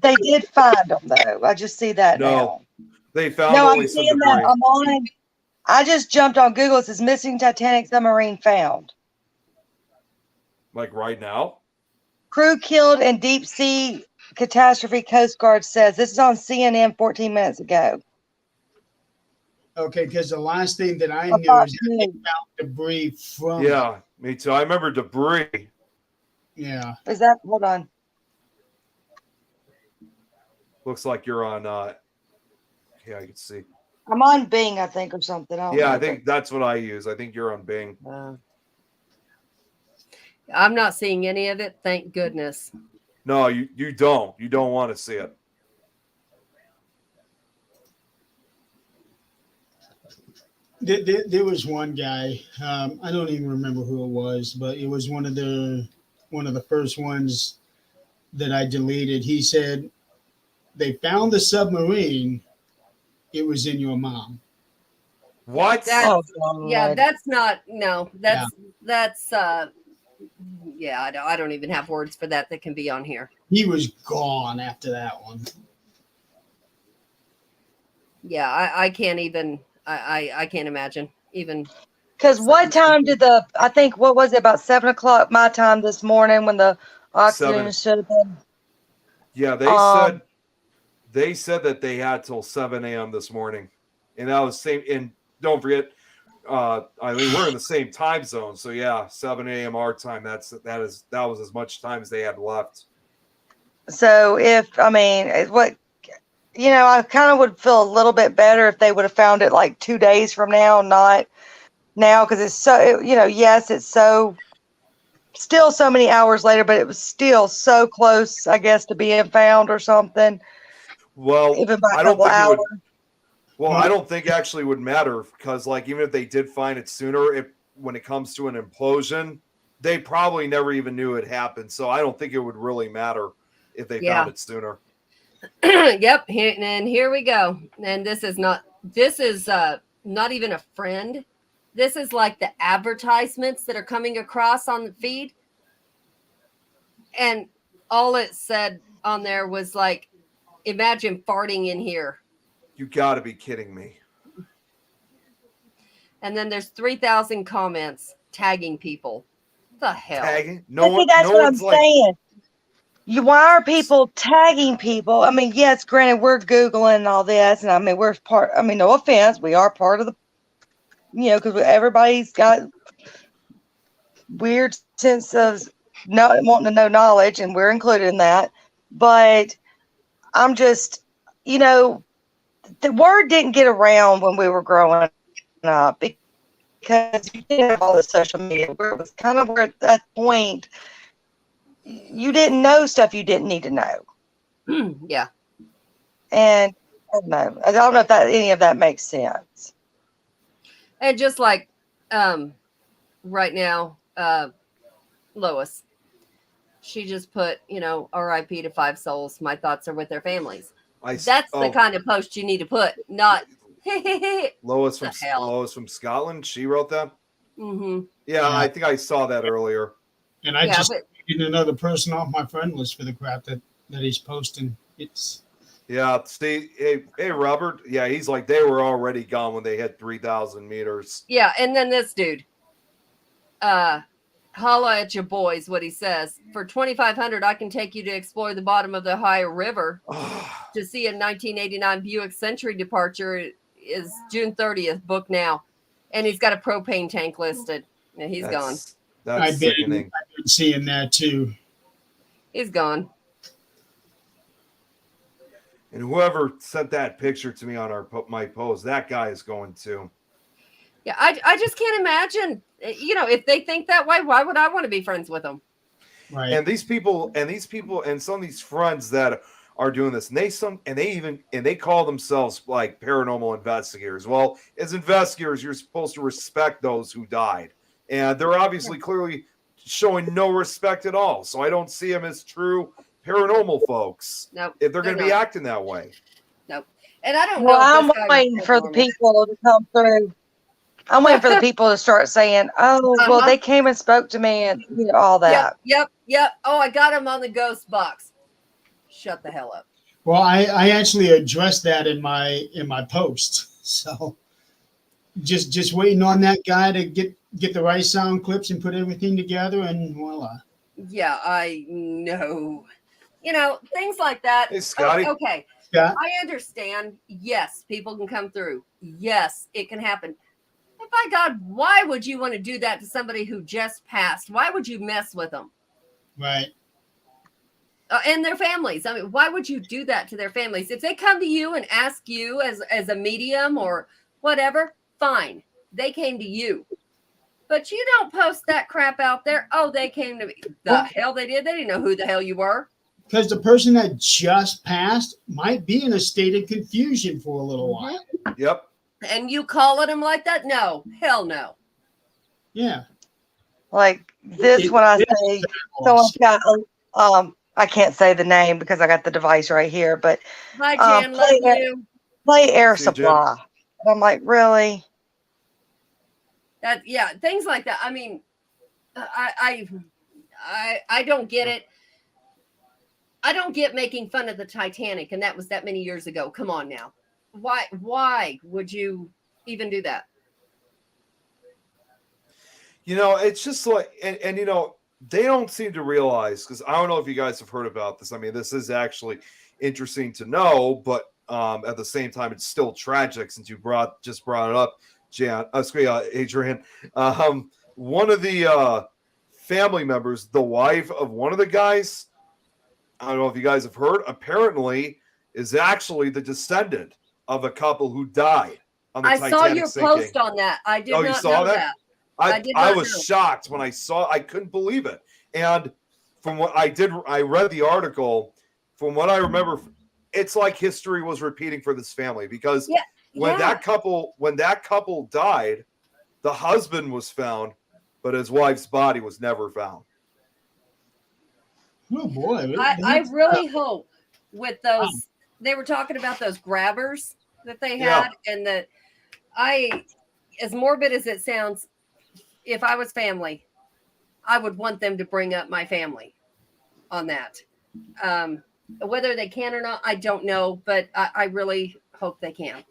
they did find them though. I just see that No. now. They found No, only I'm some seeing that debris. online. I just jumped on Google. It says missing Titanic submarine found. Like right now. Crew killed in deep sea catastrophe. Coast Guard says this is on CNN 14 minutes ago. Okay, because the last thing that I On knew Fox is that they News. found debris from. Yeah, me too. I remember debris. Yeah. Is that? Hold on. Looks like you're on yeah, I can see. I'm on Bing, I think, or something. I don't Yeah, know, I think that's what I use. I think you're on Bing. but, I'm not seeing any of it. Thank goodness. No, you don't. You don't want to see it. There was one guy. I don't even remember who it was, but it was one of the one of the first ones that I deleted. He said they found the submarine. It was in your mom. What? That- Oh, Yeah, God. that's not no. That's yeah, I don't even have words for that can be on here. He was gone after that one. Yeah, I can't even I can't imagine even. Because what time did I think, what was it, about 7 o'clock my time this morning when the oxygen 7. should have been? Yeah, they said that they had till 7 a.m. this morning, and that was same. And don't forget, I mean, we're in the same time zone, so yeah, 7 a.m. our time. That was as much time as they had left. So I kind of would feel a little bit better if they would have found it like 2 days from now, not now, because it's so, yes, it's still so many hours later, but it was still so close, I guess, to being found or something, Well, even by I a don't couple think it hours. would. Well, I don't think actually would matter because, like, even if they did find it sooner, when it comes to an implosion, they probably never even knew it happened. So I don't think it would really matter if they Yeah. found it sooner. Yep, and here we go. And this is not even a friend. This is like the advertisements that are coming across on the feed. And all it said on there was like, imagine farting in here. You got to be kidding me. And then there's 3,000 comments tagging people. What the hell? Tagging? But see, that's what I'm saying. Why are people tagging people? I mean, yes, granted, we're Googling all this, and I mean, no offense, we are part of the, because everybody's got weird sense of not wanting to know knowledge, and we're included in that. But I'm just, the word didn't get around when we were growing up because you didn't have all the social media. Where it was kind of where at that point, you didn't know stuff you didn't need to know. Yeah. And I don't know if any of that makes sense. And just like right now, Lois, she just put, RIP to 5 souls. My thoughts are with their families. That's the kind of post you need to put, not Lois from Scotland. She wrote that. Mm-hmm. Yeah, I think I saw that earlier. And I get another person off my friend list for the crap that he's posting. Yeah, see, hey, Robert. Yeah, he's like they were already gone when they hit 3,000 meters. Yeah, and then this dude, holla at your boys. What he says for 2,500, I can take you to explore the bottom of the Ohio River to see a 1989 Buick Century departure. Is June 30th. Book now, and he's got a propane tank listed. And he's gone. That's sickening. I've been seeing that too. He's gone. And whoever sent that picture to me on my post, that guy is going too. Yeah, I just can't imagine. If they think that way, why would I want to be friends with them? Right. And these people, and some of these friends that are doing this, and they call themselves like paranormal investigators. Well, as investigators, you're supposed to respect those who died, and they're obviously clearly showing no respect at all. So I don't see them as true paranormal folks. Nope. If they're going to be acting that way. Nope. And I don't know. Well, I'm waiting for the people to come through. I'm waiting for the people to start saying, "Oh, well, they came and spoke to me," and all that. Yep. Oh, I got him on the ghost box. Shut the hell up. Well, I actually addressed that in my post. So just waiting on that guy to get the right sound clips and put everything together, and voila. Yeah, I know. Things like that. Hey, Scotty. Okay. Scott? I understand. Yes, people can come through. Yes, it can happen. But by God, why would you want to do that to somebody who just passed? Why would you mess with them? Right. And their families. I mean, why would you do that to their families? If they come to you and ask you as a medium or whatever, fine. They came to you. But you don't post that crap out there. Oh, they came to me. Hell they did. They didn't know who the hell you were. Because the person that just passed might be in a state of confusion for a little while. Yep. And you calling them like that? No. Hell no. Yeah. Like this, It- when I it's say lost. someone's got, I can't say the name because I got the device right here, but Bye, Jan. Love play, you. play Air See you, Jen. Supply. And I'm like, really? That yeah, things like that. I mean, I don't get it. I don't get making fun of the Titanic, and that was that many years ago. Come on now. Why would you even do that? It's just like, and they don't seem to realize, because I don't know if you guys have heard about this. I mean, this is actually interesting to know, but at the same time, it's still tragic since you just brought it up, Adrian. One of the family members, the wife of one of the guys, I don't know if you guys have heard, apparently is actually the descendant of a couple who died on the I Titanic saw your sinking. post on that. I did Oh, not you saw know that. I did I not was know. shocked when I saw. I couldn't believe it. And from what I read the article. From what I remember, it's like history was repeating for this family, because Yeah, when yeah. that couple died, the husband was found, but his wife's body was never found. Oh boy! I really hope with those, they were talking about those grabbers that they had, and that as morbid as it sounds, if I was family, I would want them to bring up my family on that. Whether they can or not, I don't know, but I really hope they can.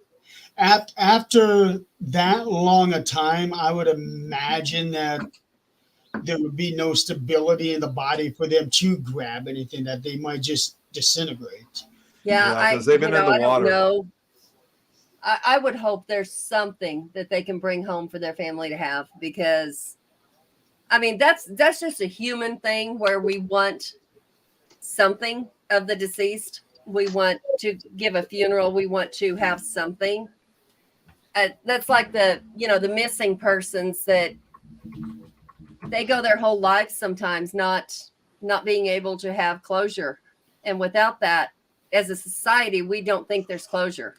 After that long a time, I would imagine that there would be no stability in the body for them to grab anything, that they might just disintegrate. Yeah, because they've been in the I water. don't know. I would hope there's something that they can bring home for their family to have, because I mean that's just a human thing where we want something of the deceased. We want to give a funeral. We want to have something. That's like the missing persons, that they go their whole life sometimes not being able to have closure. And without that, as a society, we don't think there's closure.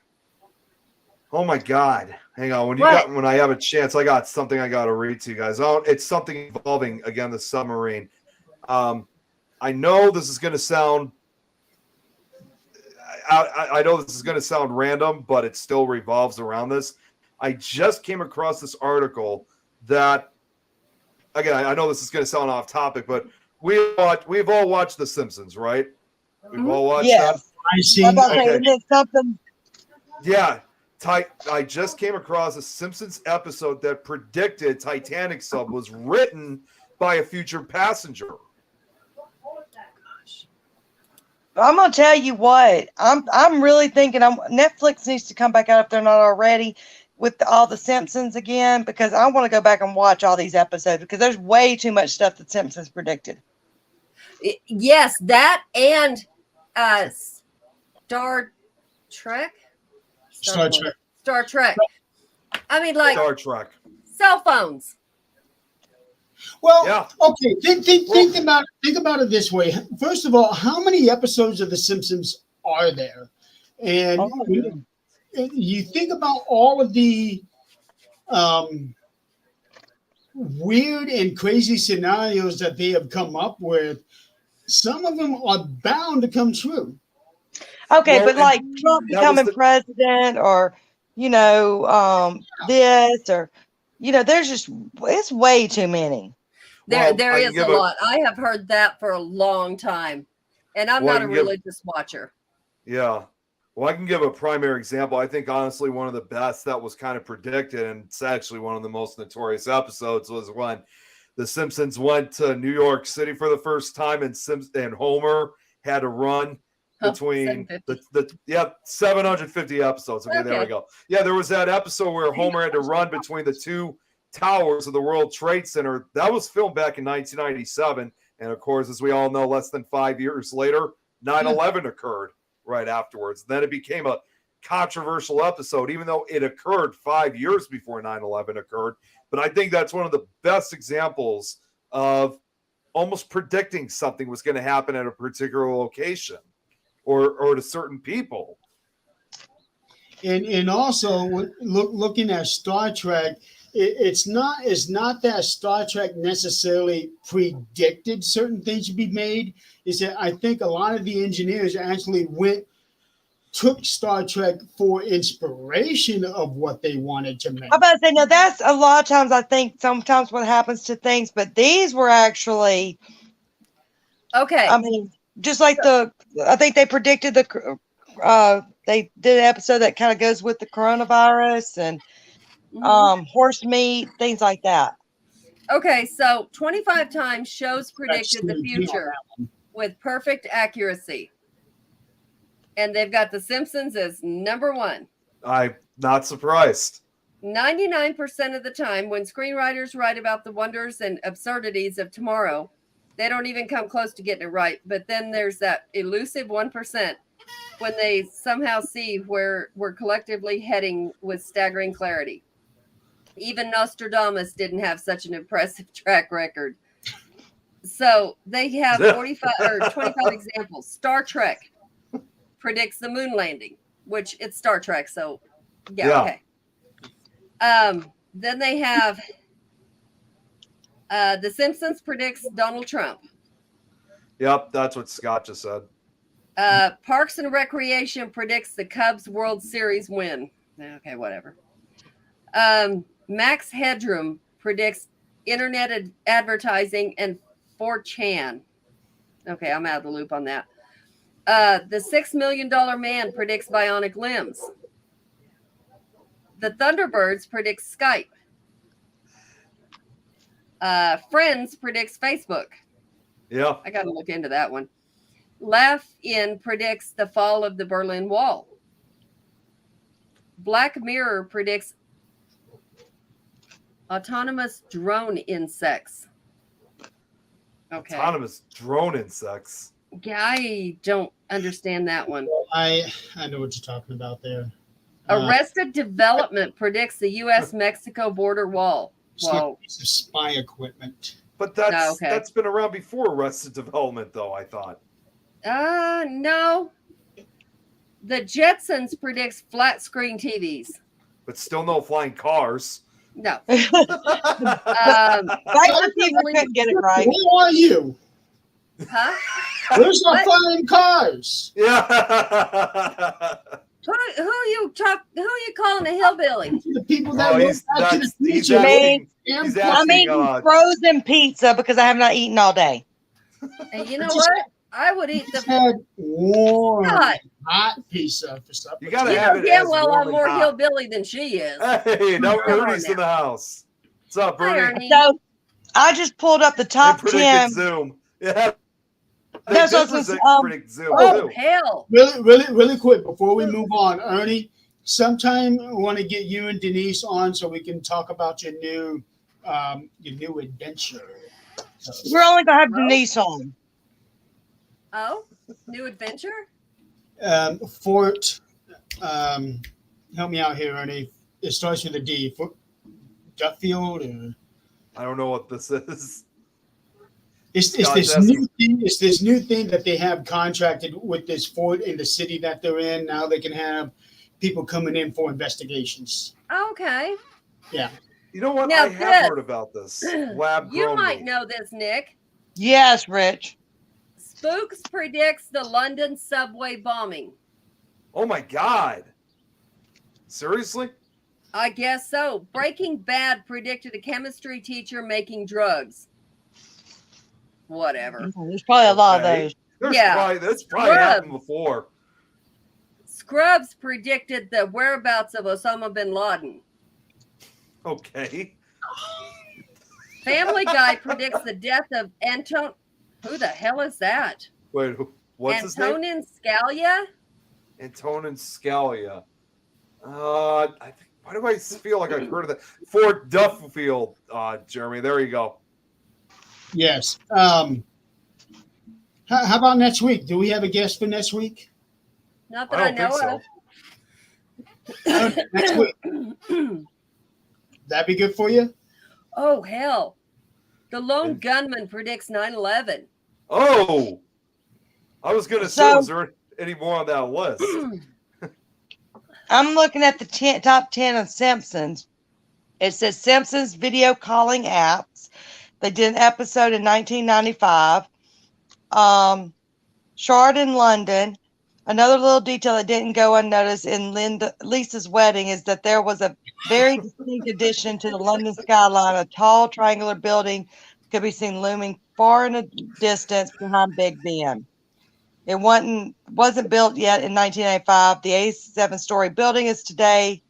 Oh my God! Hang on. What? When I have a chance, I got something I got to read to you guys. Oh, it's something involving, again, the submarine. I know this is going to sound. I know this is going to sound random, but it still revolves around this. I just came across this article that, again, I know this is going to sound off topic, but we've all watched The Simpsons, right? We've all watched that. Yes. I see. I'm about to say, Okay. isn't it something? Yeah. I just came across a Simpsons episode that predicted Titanic sub was written by a future passenger. I'm gonna tell you what. I'm really thinking. Netflix needs to come back out if they're not already with all the Simpsons again, because I want to go back and watch all these episodes, because there's way too much stuff that Simpsons predicted. Yes, that and Star Trek. Star Trek. Star Trek. I mean, like Star Trek. cell phones. Well, Yeah. okay. Think about it this way. First of all, how many episodes of The Simpsons are there? And Oh, yeah. you think about all of the weird and crazy scenarios that they have come up with. Some of them are bound to come true. Okay, Well, but and like Trump that was becoming the- president, or this, or it's way too many. Well, There I can is give a lot. I have heard that for a long time, and I'm Well, I not a can give- religious watcher. Yeah. Well, I can give a primary example. I think, honestly, one of the best that was kind of predicted, and it's actually one of the most notorious episodes, was when the Simpsons went to New York City for the first time, and Homer had to run between 750. 750 episodes. Okay, there we Okay. go. Yeah, there was that episode where Homer had to run between the two towers of the World Trade Center. That was filmed back in 1997. And of course, as we all know, less than 5 years later, 9/11 occurred right afterwards. Then it became a controversial episode, even though it occurred 5 years before 9/11 occurred. But I think that's one of the best examples of almost predicting something was going to happen at a particular location or to certain people. And also looking at Star Trek, it's not that Star Trek necessarily predicted certain things to be made. Is that I think a lot of the engineers actually took Star Trek for inspiration of what they wanted to make. I'm about to say, no, that's a lot of times I think sometimes what happens to things, but these were actually, Okay. I mean, just like I think they predicted they did an episode that kind of goes with the coronavirus and Mhm. horse meat, things like that. Okay, so 25 times shows predicted the That's future with perfect accuracy. And they've got The Simpsons as number one. I'm not surprised. 99% of the time, when screenwriters write about the wonders and absurdities of tomorrow, they don't even come close to getting it right. But then there's that elusive 1% when they somehow see where we're collectively heading with staggering clarity. Even Nostradamus didn't have such an impressive track record. So they have 45 or 25 examples. Star Trek predicts the moon landing, which it's Star Trek, so yeah. Okay. Then they have The Simpsons predicts Donald Trump. Yep, that's what Scott just said. Parks and Recreation predicts the Cubs World Series win. Okay, whatever. Max Headroom predicts internet advertising and 4chan. Okay, I'm out of the loop on that. The $6 Million Man predicts bionic limbs. The Thunderbirds predicts Skype. Friends predicts Facebook. Yeah. I got to look into that one. Laugh-In predicts the fall of the Berlin Wall. Black Mirror predicts autonomous drone insects. Okay. Autonomous drone insects. Yeah, I don't understand that one. I know what you're talking about there. Arrested Development predicts the U.S.-Mexico border wall. Whoa. Piece of spy equipment. But that's Okay. that's been around before Arrested Development, though, I thought. No. The Jetsons predicts flat screen TVs. But still no flying cars. No. Right, the people couldn't get it right. Who are you? Huh? Where's our What? flying cars? Yeah. Who you calling a hillbilly? The people that Oh, went he's back to the nuts. He's future. asking, Damn he's flying- I'm asking eating frozen pizza because I have not eaten all day. And you know Just- what? I would eat Just the had warm, God. hot pizza for supper. You gotta You have know it damn as well warm I'm and more hot. hillbilly than she is. Hey, now Come on Ernie's now. in the house. What's up, Hi, Ernie? Ernie. So I just pulled up the They top predicted 10. Zoom. Yeah. They That's did what I was- predict Zoom, Oh, too. hell. Really quick before we move on, Ernie. Sometime I want to get you and Denise on so we can talk about your new adventure. We're only gonna have Denise on. Oh, new adventure? Fort. Help me out here, Ernie. It starts with a D. Fort Duffield, or I don't know what this is. it's Scott this Jessel. new thing. It's this new thing that they have contracted with this fort in the city that they're in. Now they can have people coming in for investigations. Okay. You know what? Now I have this- heard about this. Lab You grown might meat. know this, Nick. Yes, Rich. Spooks predicts the London subway bombing. Oh my God. Seriously? I guess so. Breaking Bad predicted a chemistry teacher making drugs. Whatever. There's probably a lot of Okay. those. That's probably Scrubs. happened before. Scrubs predicted the whereabouts of Osama bin Laden. Okay. Family Guy predicts the death of Anton. Who the hell is that? Wait, what's his name? Antonin Scalia? Antonin Scalia. I think, why do I feel like I've heard of that? Fort Duffield, Jeremy. There you go. Yes. How about next week? Do we have a guest for next week? Not that I I, don't think know so. Next week. of. That'd be good for you? Oh, hell. The lone gunman predicts 9/11. Oh, I was going to say, So- was there any more on that list? I'm looking at the top 10 of Simpsons. It says Simpsons video calling apps. They did an episode in 1995. Shard in London. Another little detail that didn't go unnoticed in Lisa's wedding is that there was a very distinct addition to the London skyline. A tall triangular building could be seen looming far in the distance behind Big Ben. It wasn't built yet in 1985. The 87-story building is today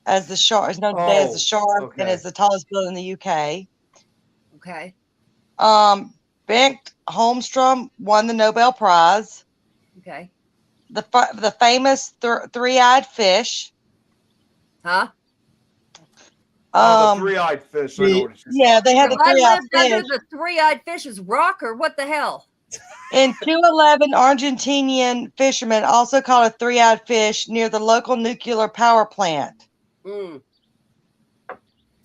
as the Shard is known today as the Shard and okay. is the tallest building in the UK. Okay. Bengt Holmstrom won the Nobel Prize. Okay. The famous three-eyed fish. Huh? The three-eyed fish. I know what she's Yeah, they had the I three-eyed lived under fish. the three-eyed fish's rocker. What the hell? In 211, Argentinian fishermen also caught a three-eyed fish near the local nuclear power plant. Mm.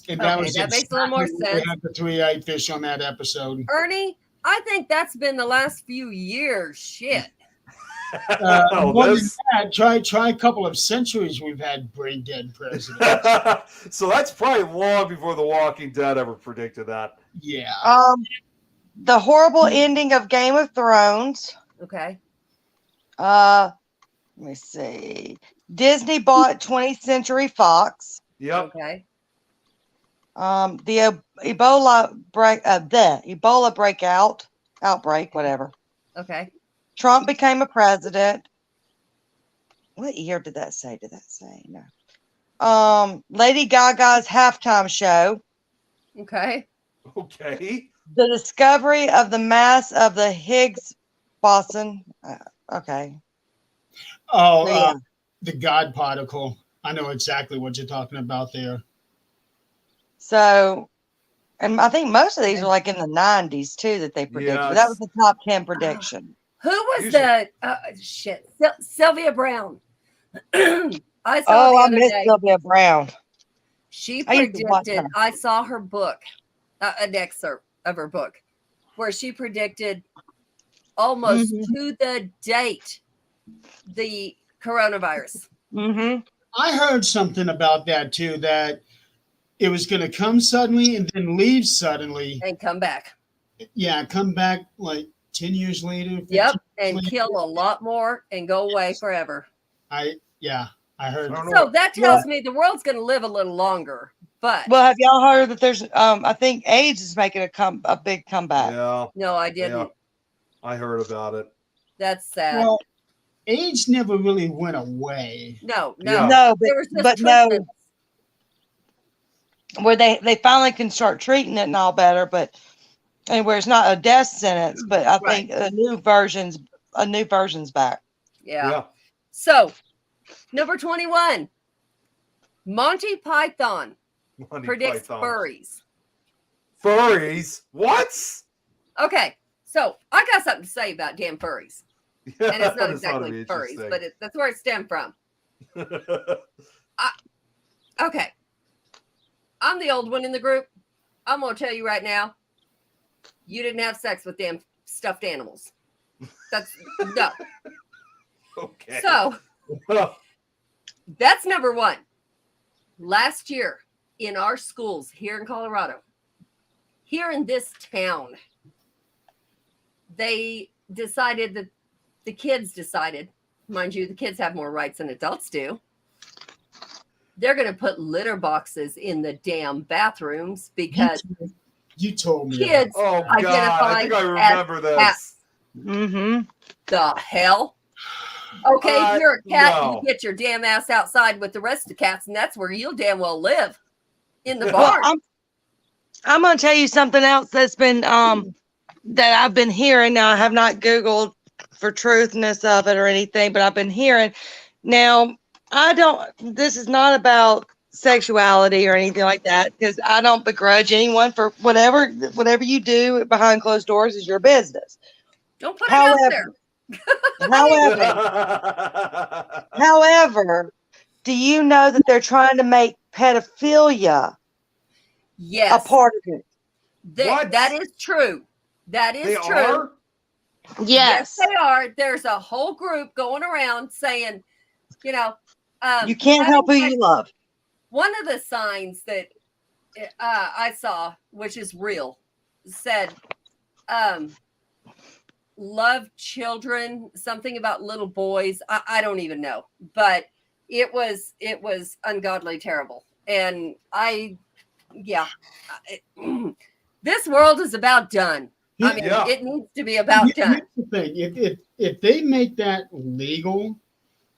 And that Okay, was that makes a little more exactly what sense. we had the three-eyed fish on that episode. Ernie, I think that's been the last few years. Shit. More than Liz. that, try a couple of centuries we've had brain dead presidents. So that's probably long before The Walking Dead ever predicted that. Yeah. The horrible ending of Game of Thrones. Okay. Let me see. Disney bought 20th Century Fox. Yep. Okay. The Ebola outbreak, whatever. Okay. Trump became a president. What year did that say? No. Lady Gaga's halftime show. Okay. Okay. The discovery of the mass of the Higgs boson. Okay. Oh, Yeah. the God particle. I know exactly what you're talking about there. So, and I think most of these are like in the 90s too that they predicted. But that was the top 10 prediction. Who was Usually- Sylvia Brown. I saw Oh, I the other missed day. Sylvia Brown. She I used to watch predicted. her. I saw her book, an excerpt of her book, where she predicted almost Mhm. to the date the coronavirus. Mm-hmm. I heard something about that too, that it was going to come suddenly and then leave suddenly. And come back. Yeah, come back like 10 years later. 15 Yep. And years later. kill a lot more and go away forever. I heard. I don't know So what- that tells me the world's going to live a little longer. But Well, have y'all heard that there's I think AIDS is making a big comeback. Yeah, no, I didn't. Yeah. I heard about it. That's sad. Well, AIDS never really went away. no. Yeah. No, There was just but no, treatments. where they finally can start treating it and all better, but and where it's not a death sentence, but I Right. think a new version's back. Yeah. So, number 21, Monty Python Monty predicts Python. furries. Furries? What? Okay, so I got something to say about damn furries, Yeah, and it's not that ought to exactly be furries, interesting. but that's where it stemmed from. Okay, I'm the old one in the group. I'm gonna tell you right now, you didn't have sex with damn stuffed animals. That's no. Okay. So that's number one. Last year in our schools here in Colorado, here in this town, they decided that the kids decided, mind you, the kids have more rights than adults do. They're going to put litter boxes in the damn bathrooms because You told me. kids oh God, I think I remember this. cats. Mm-hmm. The hell? Okay, you're a cat, no. you get your damn ass outside with the rest of the cats, and that's where you'll damn well live. In the Well, barn. I'm going to tell you something else that's been that I've been hearing. Now I have not Googled for truthness of it or anything, but I've been hearing. Now this is not about sexuality or anything like that, because I don't begrudge anyone for whatever you do behind closed doors is your business. Don't put it out there. However, do you know that they're trying to make pedophilia Yes. a part of it? What? That is true. That is They true. are? Yes. They are. There's a whole group going around saying, You can't help who you love. One of the signs that I saw, which is real, said, love children, something about little boys. I don't even know, but it was ungodly terrible. And this world is about done. I mean, Yeah. it needs to be about done. Here's the thing: if they make that legal,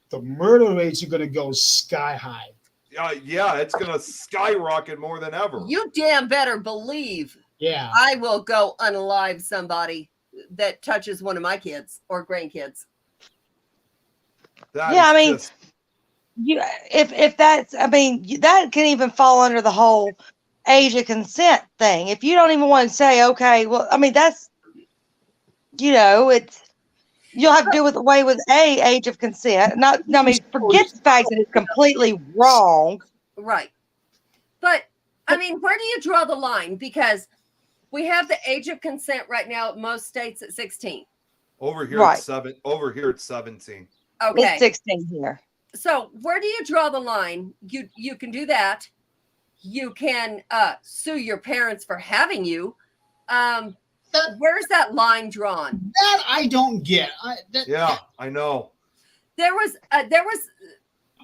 the murder rates are going to go sky high. Yeah, it's gonna skyrocket more than ever. You damn better believe Yeah. I will go unalive somebody that touches one of my kids or grandkids. That Yeah, is I mean, just- if that's, I mean, that can even fall under the whole age of consent thing. If you don't even want to say, okay, well, I mean, that's, it's, you'll have to do away with age of consent. I mean, forget the fact that it's completely wrong. Right. But I mean, where do you draw the line? Because we have the age of consent right now at most states at 16. over here Right. it's 7. Over here it's 17. Okay. It's 16 here. So where do you draw the line? You can do that. You can sue your parents for having you. Where's that line drawn? That I don't get. Yeah, I know. There was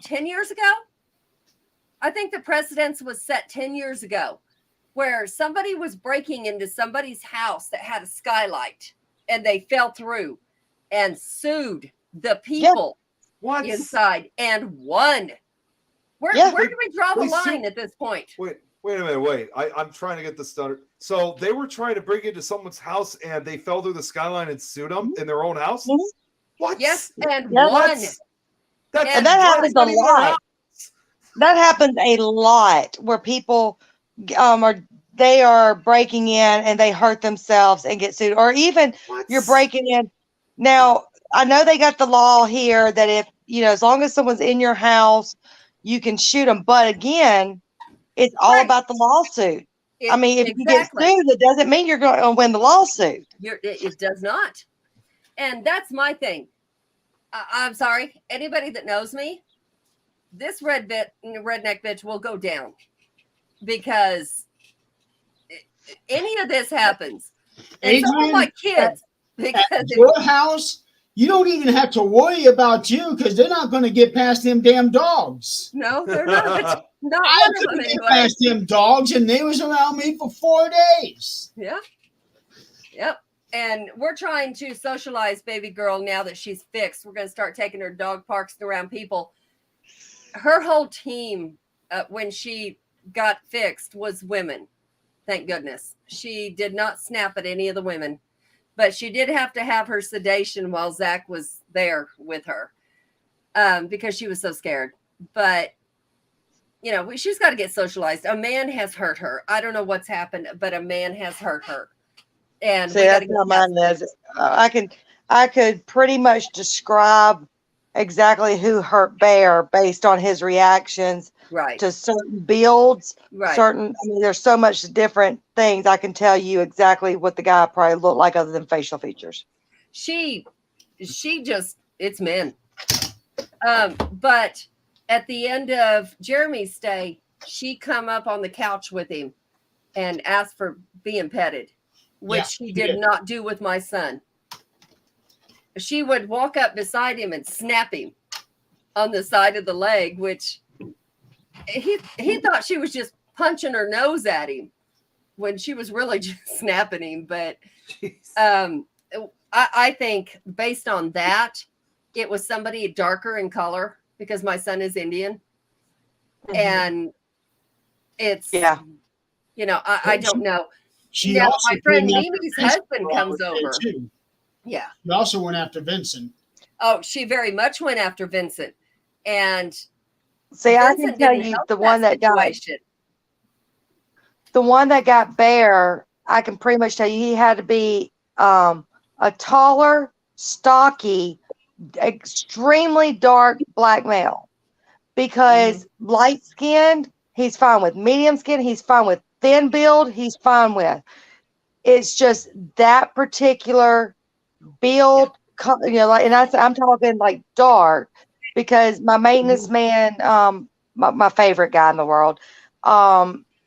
10 years ago. I think the precedence was set 10 years ago, where somebody was breaking into somebody's house that had a skylight, and they fell through and sued the people What? inside and won. Where Yeah. do we draw the They sued- line at this point? Wait a minute. Wait. I'm trying to get this started. So they were trying to break into someone's house and they fell through the skyline and sued them in their own house? Mhm. What? Yes, and Yeah, won. That's And that happens a not even their lot. house. That happens a lot where people they are breaking in and they hurt themselves and get sued, or even What? you're breaking in. Now, I know they got the law here that if, as long as someone's in your house, you can shoot them. But again, it's all Right. about the lawsuit. I mean, if you get Exactly. sued, it doesn't mean you're going to win the lawsuit. It does not. And that's my thing. I'm sorry. Anybody that knows me, this redneck bitch will go down because any of this happens. And some of Adrian, my kids, because at your house, you don't even have to worry about you because they're not going to get past them damn dogs. no, they're not. Not I one of them couldn't get anyway. past them dogs, and they was around me for 4 days. Yeah. Yep. And we're trying to socialize baby girl now that she's fixed. We're going to start taking her dog parks and around people. Her whole team, when she got fixed, was women. Thank goodness. She did not snap at any of the women, but she did have to have her sedation while Zach was there with her because she was so scared. But she's got to get socialized. A man has hurt her. I don't know what's happened, but a man has hurt her. And See, that's how mine is. I could pretty much describe exactly who hurt Bear based on his reactions right, to certain builds. right. There's so much different things. I can tell you exactly what the guy probably looked like other than facial features. She just, it's men. But at the end of Jeremy's stay, she come up on the couch with him and asked for being petted, which Yeah, she she did did. not do with my son. She would walk up beside him and snap him on the side of the leg, which he thought she was just punching her nose at him when she was really just snapping him. But Jeez. I think based on that, it was somebody darker in color because my son is Indian. And it's, Yeah. I don't know. She Now, also my friend came after Mimi's Vincent husband while I comes was there, over. too. Yeah. She also went after Vincent. Oh, she very much went after Vincent. And See, I Vincent can tell didn't you help the one that got situation. Bear, I can pretty much tell you he had to be a taller, stocky, extremely dark black male. Because light skinned, he's fine with. Medium skin, he's fine with. Thin build, he's fine with. It's just that particular build, and I'm talking like dark, because my maintenance man, my favorite guy in the world,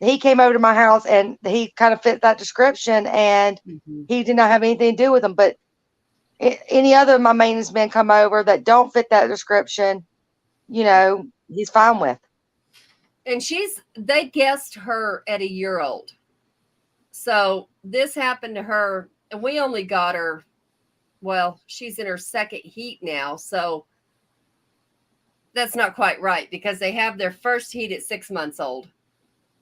he came over to my house and he kind of fit that description, and Mhm. he did not have anything to do with them. But any other of my maintenance men come over that don't fit that description, he's fine with. And they guessed her at a year old. So this happened to her, and we only got her, well, she's in her second heat now. So that's not quite right, because they have their first heat at 6 months old.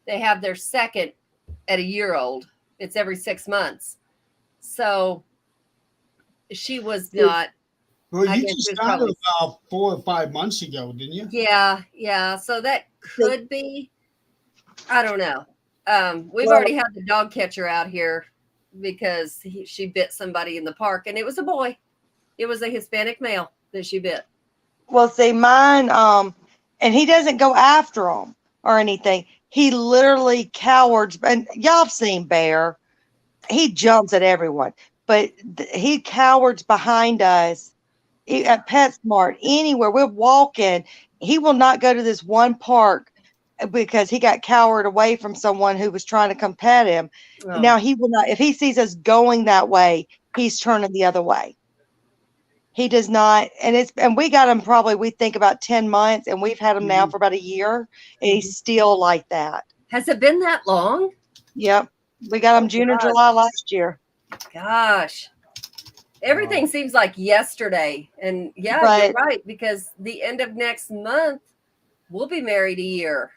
They have their second at a year old. It's every 6 months. So she was not. Well, I you guess just it's started probably- about 4 or 5 months ago, didn't you? Yeah. So that could be. I don't know. We've Well- already had the dog catcher out here because she bit somebody in the park, and it was a boy. It was a Hispanic male that she bit. Well, see, mine, and he doesn't go after them or anything. He literally cowards, and y'all have seen Bear. He jumps at everyone, but he cowards behind us at PetSmart, anywhere. We're walking. He will not go to this one park because he got cowered away from someone who was trying to come pet him. Oh. Now he will not, if he sees us going that way, he's turning the other way. He does not, and we got him probably, we think about 10 months, and we've had him now for about a year, and he's still like that. Has it been that long? Yep. We got him June or God. July last year. Gosh. Everything seems like yesterday. And yeah, Right. you're right, because the end of next month, we'll be married a year.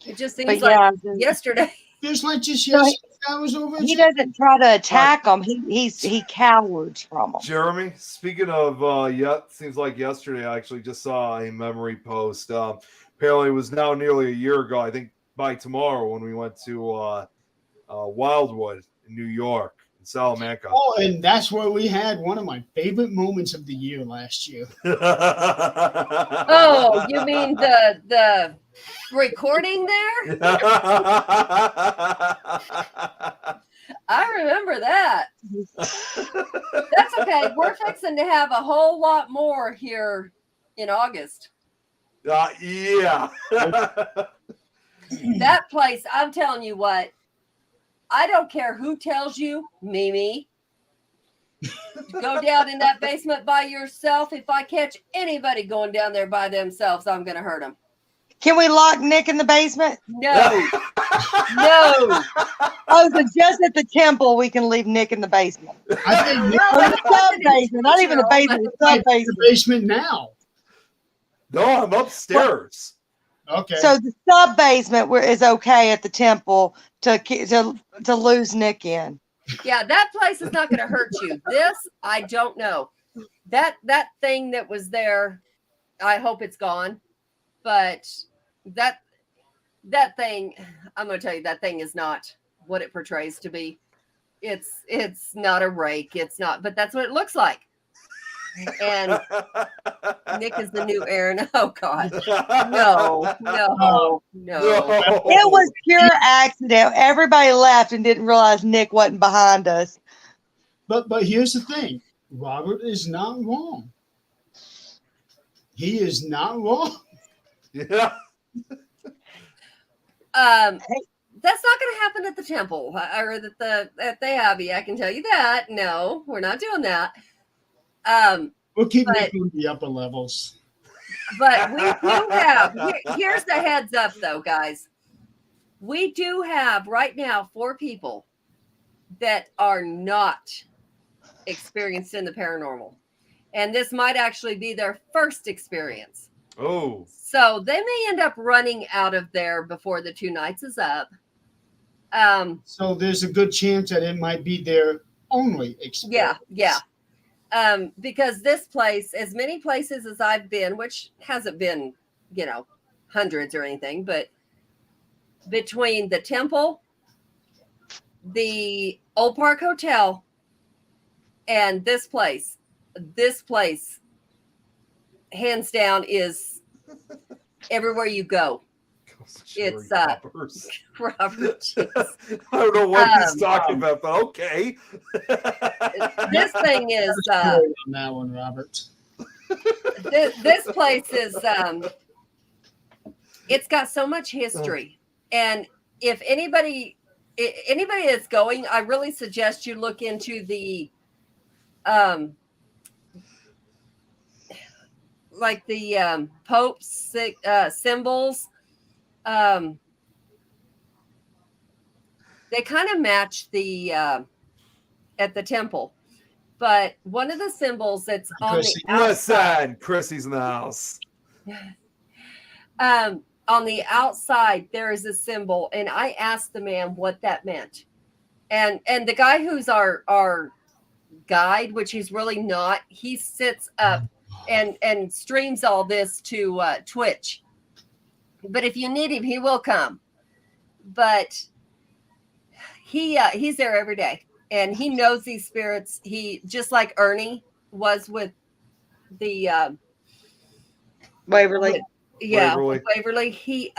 It just seems But like yeah, yesterday. Just like just No, yesterday, I was over. he doesn't try to attack them. He cowards from them. Jeremy, speaking of seems like yesterday I actually just saw a memory post. Apparently it was now nearly a year ago. I think by tomorrow when we went to Wildwood in New York, in Salamanca. Oh, and that's where we had one of my favorite moments of the year last year. Oh, you mean the recording there? I remember that. That's okay. We're fixing to have a whole lot more here in August. Yeah. That place, I'm telling you what, I don't care who tells you, Mimi. Go down in that basement by yourself. If I catch anybody going down there by themselves, I'm going to hurt them. Can we lock Nick in the basement? No. No. Oh, so just at the temple we can leave Nick in the basement. I think Nick Or the sub basement, not even the basement, the sub might be in basement. the basement now. No, I'm upstairs. Okay. So the sub basement is okay at the temple to lose Nick in. Yeah, that place is not going to hurt you. This, I don't know. That thing that was there, I hope it's gone. But that thing, I'm going to tell you, that thing is not what it portrays to be. It's not a rake. It's not, but that's what it looks like. And Nick is the new Aaron. Oh God, no. It was pure accident. Everybody left and didn't realize Nick wasn't behind us. But here's the thing. Robert is not wrong. He is not wrong. Yeah. That's not going to happen at the temple or at the Abbey. I can tell you that. No, we're not doing that. We'll keep But- Nick on the upper levels. But we do have, here's the heads up though, guys. We do have right now 4 people that are not experienced in the paranormal. And this might actually be their first experience. Oh. So they may end up running out of there before the 2 nights is up. So there's a good chance that it might be their only experience. Yeah. Because this place, as many places as I've been, which hasn't been, hundreds or anything, but between the temple, the Old Park Hotel, and this place, hands down, is everywhere you go. It's, Robert. Jeez. I don't know what he's talking about, but okay. This thing is On that one, Robert. this place is it's got so much history, and if anybody that's going, I really suggest you look into the like the Pope's symbols. They kind of match the at the temple, but one of the symbols that's on the outside. Listen, Chrissy's in the house. On the outside, there is a symbol, and I asked the man what that meant, and the guy who's our guide, which he's really not, he sits up and streams all this to Twitch. But if you need him, he will come. But he's there every day, and he knows these spirits. He, just like Ernie was with the Waverly. Waverly. He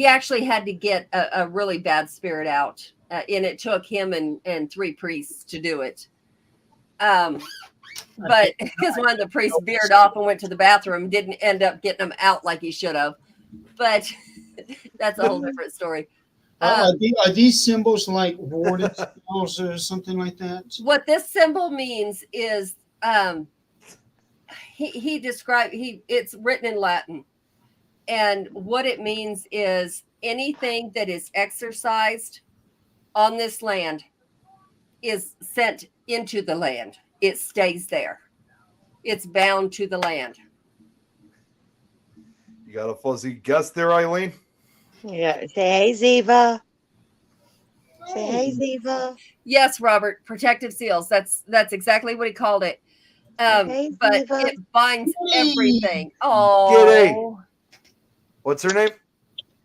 actually had to get a really bad spirit out, and it took him and 3 priests to do it. But because one of the priests veered off and went to the bathroom, didn't end up getting him out like he should have. But that's a whole different story. Are these symbols like warded spells or something like that? What this symbol means is he described, it's written in Latin, and what it means is anything that is exercised on this land is sent into the land. It stays there. It's bound to the land. You got a fuzzy guess there, Eileen? Yeah. Say hey, Ziva. Say hey, Ziva. Yes, Robert. Protective seals. That's exactly what he called it. Hey, But Ziva. it binds Hey. everything. Oh, What's her name?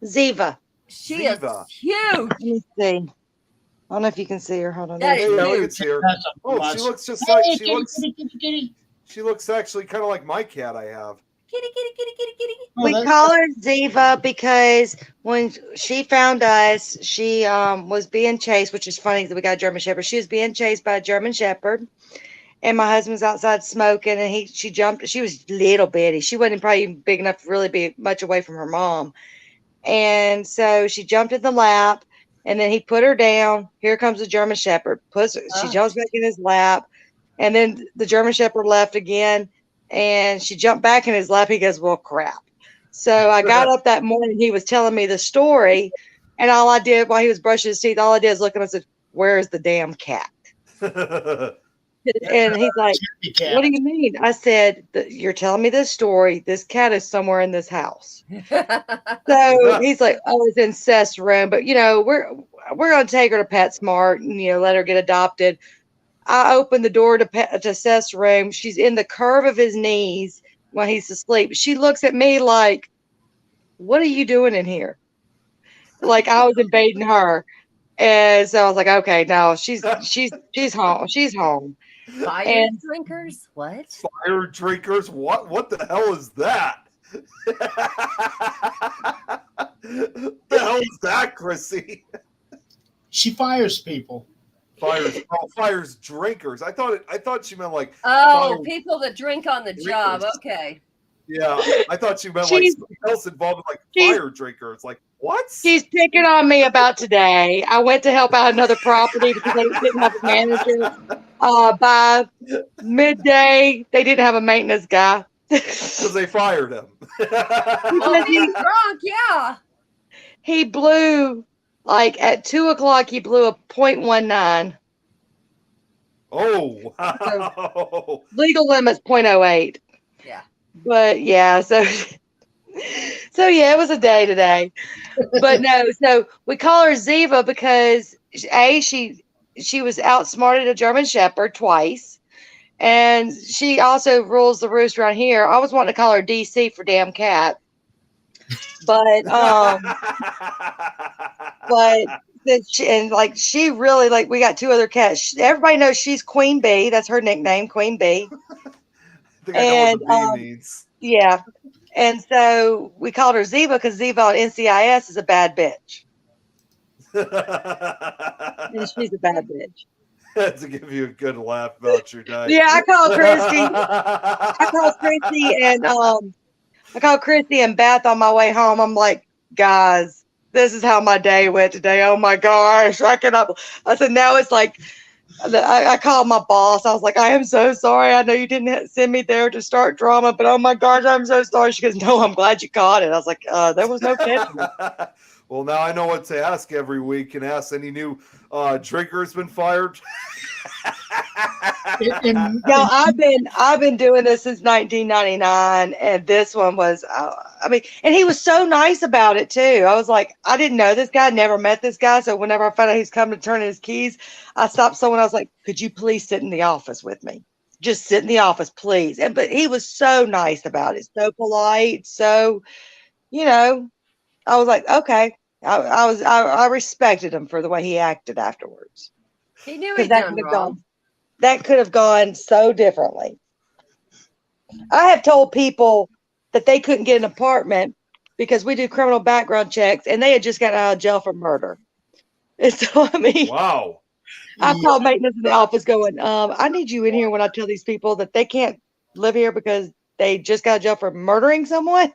Ziva. she Ziva. is huge. Let me see. I don't know if you can see her. Hold on. That There is she Yeah, is. we huge. can see her. That's a Oh, much. she looks just Hey, like kitty. she looks actually kind of like my cat I have. Kitty, kitty, kitty, kitty, kitty. Oh, We that's- call her Ziva because when she found us, she was being chased, which is funny that we got a German Shepherd. She was being chased by a German Shepherd, and my husband's outside smoking, and she jumped. She was little bitty. She wasn't probably even big enough to really be much away from her mom, and so she jumped in the lap, and then he put her down. Here comes the German Shepherd. She Oh. jumps back in his lap, and then the German Shepherd left again. And she jumped back in his lap. He goes, well, crap. So I got up that morning. He was telling me the story. And all I did while he was brushing his teeth, all I did is look at him and said, where's the damn cat? And he's like, Kitty cat. what do you mean? I said, you're telling me this story. This cat is somewhere in this house. So he's like, oh, it's in Seth's room. But, we're going to take her to PetSmart and, let her get adopted. I opened the door to Seth's room. She's in the curve of his knees while he's asleep. She looks at me like, what are you doing in here? Like I was invading her. And so I was like, okay, no, she's home. She's home. Fire And- drinkers? What? Fire drinkers? What the hell is that? The hell is that, Chrissy? She fires people. Fires drinkers. I thought she meant like Oh, fire- people that drink on the job. drinkers. Okay. Yeah, I thought she meant like She's- something else involved with like she's- fire drinkers. Like what? She's picking on me about today. I went to help out another property because they didn't have a manager. By midday, they didn't have a maintenance guy. Because they fired him. Oh, he's drunk. Yeah. He blew, like at 2:00, he blew a .19. Oh wow! Legal limit's .08. Yeah. But yeah, so yeah, it was a day today. But no, so we call her Ziva because she was outsmarted a German Shepherd twice, and she also rules the roost around here. I was wanting to call her DC for damn cat, but she really, like, we got 2 other cats. Everybody knows she's Queen Bee. That's her nickname, Queen Bee. I think I know what the And, bee means. Yeah. And so we called her Ziva because Ziva on NCIS is a bad bitch. And she's a bad bitch. To give you a good laugh about your day. Yeah, I called Christy and I called Christy and Beth on my way home. I'm like, guys, this is how my day went today. Oh my gosh, I cannot. I said, now it's like, I called my boss. I was like, I am so sorry. I know you didn't send me there to start drama, but oh my gosh, I'm so sorry. She goes, no, I'm glad you caught it. I was like, there was no catching it. Well, now I know what to ask every week, and ask any new drinker's been fired. And No, I've been doing this since 1999, and this one was, I mean, and he was so nice about it too. I was like, I didn't know this guy, never met this guy, so whenever I found out he's coming to turn in his keys, I stopped someone. I was like, could you please sit in the office with me? Just sit in the office, please. And but he was so nice about it, so polite, so I was like, okay. I respected him for the way he acted afterwards. He knew Because he'd that done could have wrong. gone that could have gone so differently. I have told people that they couldn't get an apartment because we do criminal background checks and they had just gotten out of jail for murder. And so I mean, Wow. I called maintenance in the office going, I need you in here when I tell these people that they can't live here because they just got out of jail for murdering someone.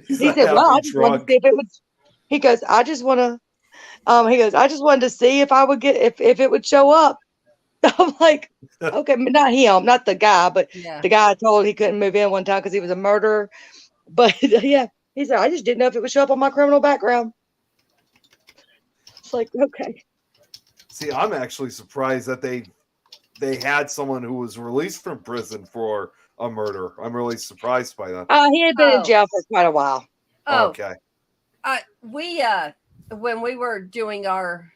He's He a said, well, I happy just wanted to drunk. see if it was, he goes, I just want to, he goes, I just wanted to see if I would get, if it would show up. I'm like, okay, not him, not the guy, but Yeah. the guy I told he couldn't move in one time because he was a murderer. But yeah, he said, I just didn't know if it would show up on my criminal background. It's like, okay. See, I'm actually surprised that they had someone who was released from prison for a murder. I'm really surprised by that. He had been in Oh. jail for quite a while. Oh, Okay. we when we were doing our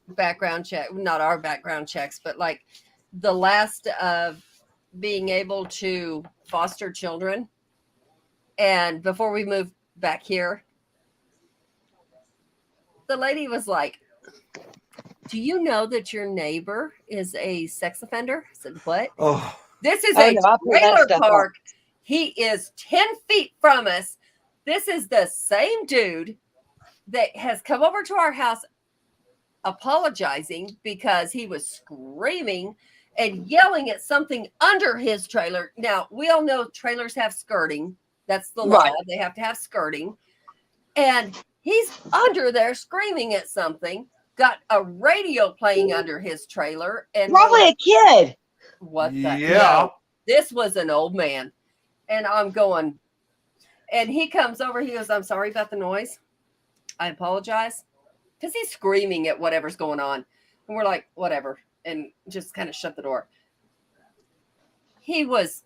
background check, not our background checks, but like the last of being able to foster children, and before we moved back here, the lady was like, do you know that your neighbor is a sex offender? I said, what? Oh, This is Oh, a no, I pulled that trailer stuff up. park. He is 10 feet from us. This is the same dude that has come over to our house apologizing because he was screaming and yelling at something under his trailer. Now, we all know trailers have skirting. That's the law. Right. They have to have skirting. And he's under there screaming at something, got a radio playing under his trailer. And we're Probably like, a kid. what the yeah. no, this was an old man. And I'm going, and he comes over, he goes, I'm sorry about the noise. I apologize. Because he's screaming at whatever's going on. And we're like, whatever. And just kind of shut the door. He was,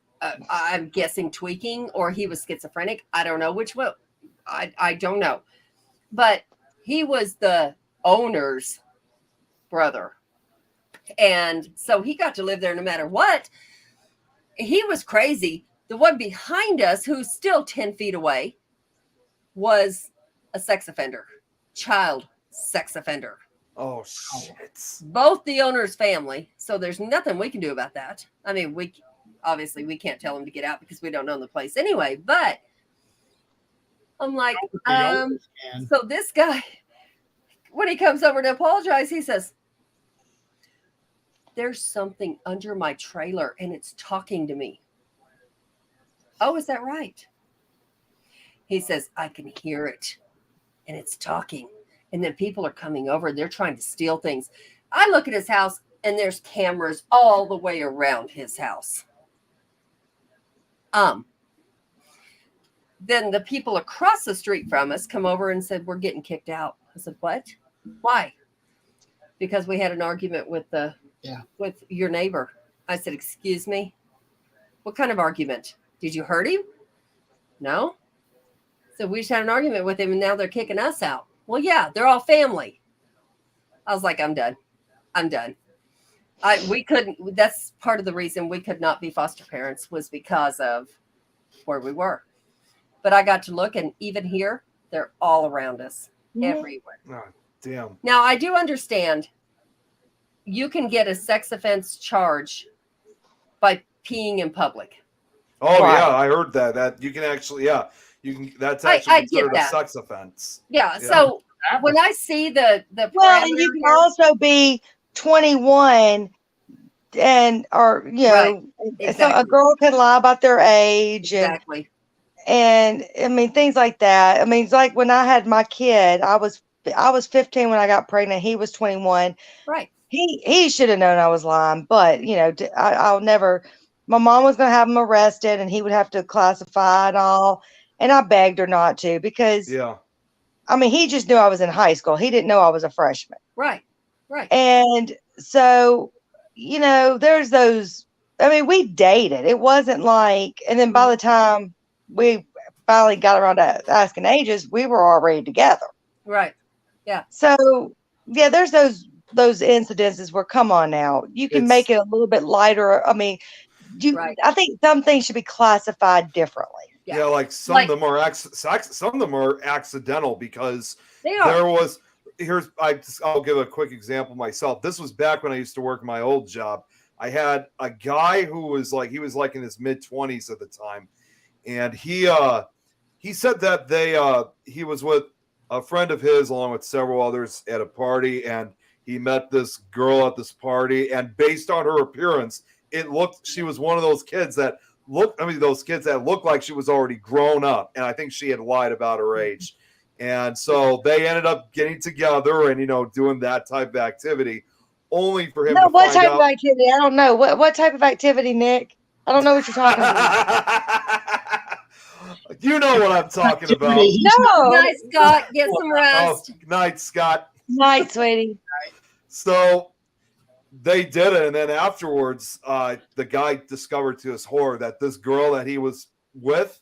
I'm guessing, tweaking, or he was schizophrenic. I don't know which one. I don't know. But he was the owner's brother. And so he got to live there no matter what. He was crazy. The one behind us, who's still 10 feet away, was a sex offender, child sex offender. Oh shit. Both the owner's family. So there's nothing we can do about that. I mean, we can't tell him to get out because we don't own the place anyway. But I'm like, man. so this guy, when he comes over to apologize, he says, there's something under my trailer and it's talking to me. Oh, is that right? He says, I can hear it and it's talking. And then people are coming over. They're trying to steal things. I look at his house and there's cameras all the way around his house. Then the people across the street from us come over and said, we're getting kicked out. I said, what? Why? Because we had an argument with with your neighbor. I said, excuse me? What kind of argument? Did you hurt him? No. So we just had an argument with him and now they're kicking us out. Well, yeah, they're all family. I was like, I'm done. We couldn't, that's part of the reason we could not be foster parents was because of where we were. But I got to look, and even here, they're all around us, everywhere. Oh, damn. Now, I do understand you can get a sex offense charge by peeing in public. Oh Right. yeah, I heard that. That you can actually, you can. That's I actually get considered a that. sex offense. Yeah. Yeah. So when I see the Well, and you can also be 21 and, or, you know, so a Exactly. girl can lie about their age. And Exactly. And I mean, things like that. I mean, it's like when I had my kid, I was 15 when I got pregnant. He was 21. Right. He should have known I was lying, but you know, I'll never. My mom was going to have him arrested, and he would have to classify and all. And I begged her not to because Yeah. I mean, he just knew I was in high school. He didn't know I was a freshman. Right. Right. And so, you know, there's those. I mean, we dated. It wasn't like, and then by the time we finally got around to asking ages, we were already together. Right. So, yeah, there's those incidences where, come on now, you can It's- make it a little bit lighter. I mean, Right. I think some things should be classified differently. Yeah. Yeah, like some Like- of them are some of them are accidental because They are. there was I'll give a quick example myself. This was back when I used to work my old job. I had a guy who was like in his mid-20s at the time, and he said that he was with a friend of his along with several others at a party, and he met this girl at this party, and based on her appearance, she was one of those kids that looked like she was already grown up, and I think she had lied about her age. And so they ended up getting together and, you know, doing that type of activity, only for him No, to what find type of out. activity? I don't know. What type of activity, Nick? I don't know what you're talking about. You know what I'm talking about. Activity. No. Nice, Scott. Get some Oh, rest. night, Scott. Night, sweetie. So they did it, and then afterwards, the guy discovered to his horror that this girl that he was with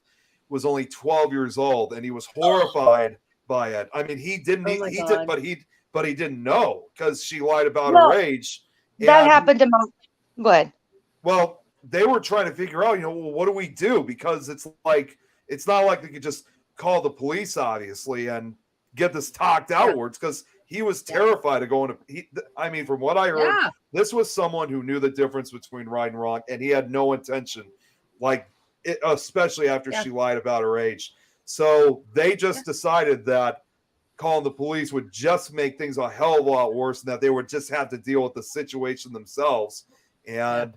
was only 12 years old, and he was horrified by it. I mean, he didn't, Oh my he God. did, but he didn't know because she lied about Well, her age. That And- happened to my. Go ahead. Well, they were trying to figure out, you know, well, what do we do? Because it's not like they could just call the police, obviously, and get this talked outwards because he was terrified of going to. I mean, from what I heard, Yeah. this was someone who knew the difference between right and wrong, and he had no intention, especially after Yeah. she lied about her age. So they just decided that calling the police would just make things a hell of a lot worse, and that they would just have to deal with the situation themselves. And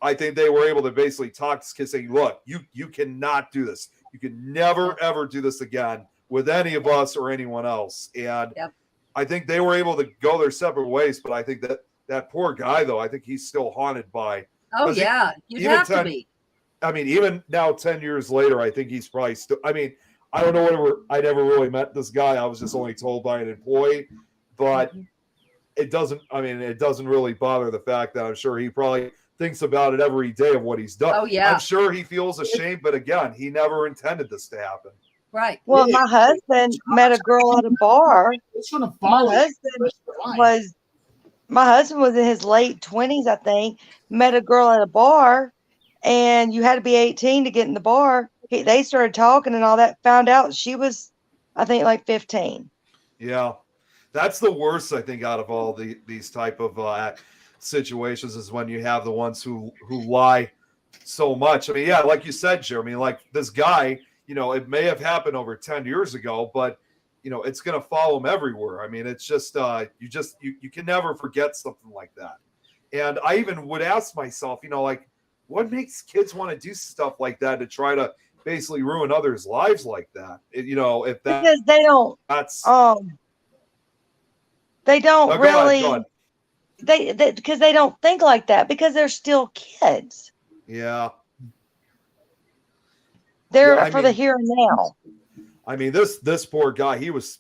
I think they were able to basically talk to this kid, saying, "Look, you cannot do this. You can never ever do this again with any of us or anyone else." And Yep. I think they were able to go their separate ways. But I think that poor guy, though, I think he's still haunted by. Oh, Was he- yeah. You'd even have to 10 be. I mean, even now, 10 years later, I think he's probably still. I mean, I don't know whatever. I never really met this guy. I was just only told by an employee, but it doesn't. I mean, it doesn't really bother the fact that I'm sure he probably thinks about it every day of what he's done. Oh, yeah. I'm sure he feels ashamed, but again, he never intended this to happen. Right. Well, Yeah. my husband met a girl at a bar. It's going to My follow you husband the rest of your life. my husband was in his late 20s, I think. Met a girl at a bar, and you had to be 18 to get in the bar. They started talking and all that. Found out she was, I think, like 15. Yeah, that's the worst, I think, out of all these type of situations is when you have the ones who lie so much. I mean, yeah, like you said, Jeremy, like this guy, you know, it may have happened over 10 years ago, but you know, it's going to follow him everywhere. I mean, it's just you can never forget something like that. And I even would ask myself, you know, like what makes kids want to do stuff like that to try to basically ruin others' lives like that? You know, if Because they don't that's they don't Oh, go ahead, really go ahead. they because they don't think like that because they're still kids. Yeah. They're Yeah, I for the mean- here and now. I mean, this poor guy, he was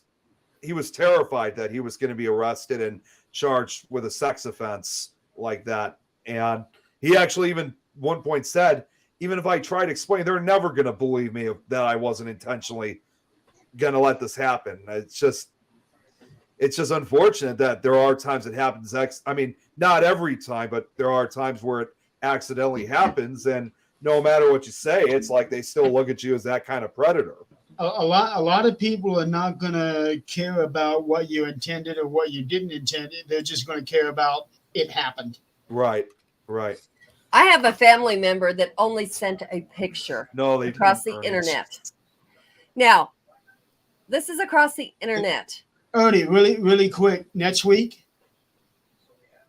terrified that he was going to be arrested and charged with a sex offense like that. And he actually even one point said, even if I try to explain, they're never going to believe me that I wasn't intentionally going to let this happen. It's just unfortunate that there are times it happens. I mean, not every time, but there are times where it accidentally happens. And no matter what you say, it's like they still look at you as that kind of predator. A lot of people are not going to care about what you intended or what you didn't intend. They're just going to care about it happened. Right. I have a family member that only sent a picture No, they across the didn't, internet. Now, this is across the internet. Ernie, really quick. Next week,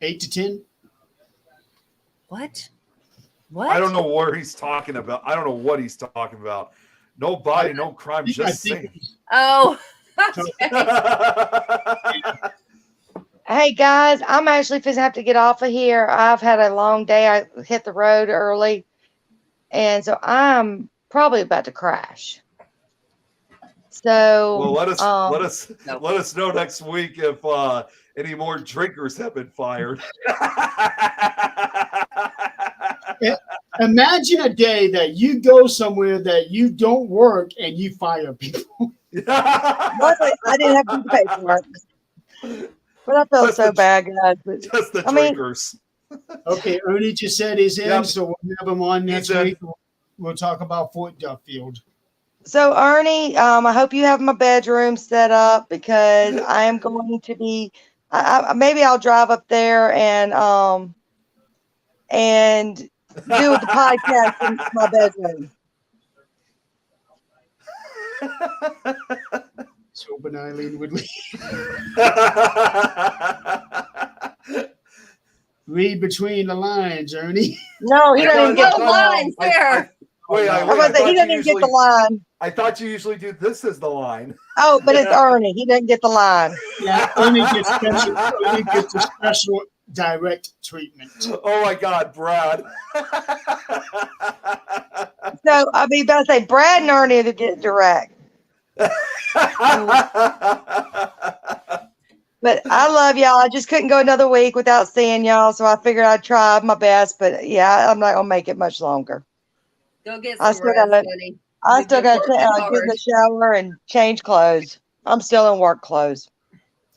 8 to 10. What? What? I don't know where he's talking about. I don't know what he's talking about. No body, no crime, I just think sing. Oh, Hey guys, I'm actually fixing to have to get off of here. I've had a long day. I hit the road early, and so I'm probably about to crash. So, Well, let us No. let us know next week if any more drinkers have been fired. imagine a day that you go somewhere that you don't work and you fire people. luckily, I didn't have to do the paperwork, but I felt Just so the- bad, guys. But, Just the I mean- drinkers. Okay, Ernie just said he's in, Yep. so we'll have him on next He's in. week. We'll talk about Fort Duffield. So Ernie, I hope you have my bedroom set up because I am going to be. Maybe I'll drive up there and do the podcast in my bedroom. So hoping Eileen would read between the lines, Ernie. No, he doesn't even get no the line. lines there. Wait, I Eileen, was I gonna say, he thought doesn't you even get the usually line. I thought you usually do this as the line. Oh, but it's Ernie. He doesn't get the line. Yeah, Ernie gets a special direct treatment. Oh my God, Brad. So I mean, about to say Brad and Ernie to get direct. But I love y'all. I just couldn't go another week without seeing y'all, so I figured I'd try my best. But yeah, I'm not gonna make it much longer. Go get I some still rest, gotta- honey. I You've still been got to working get in hard. the shower and change clothes. I'm still in work clothes.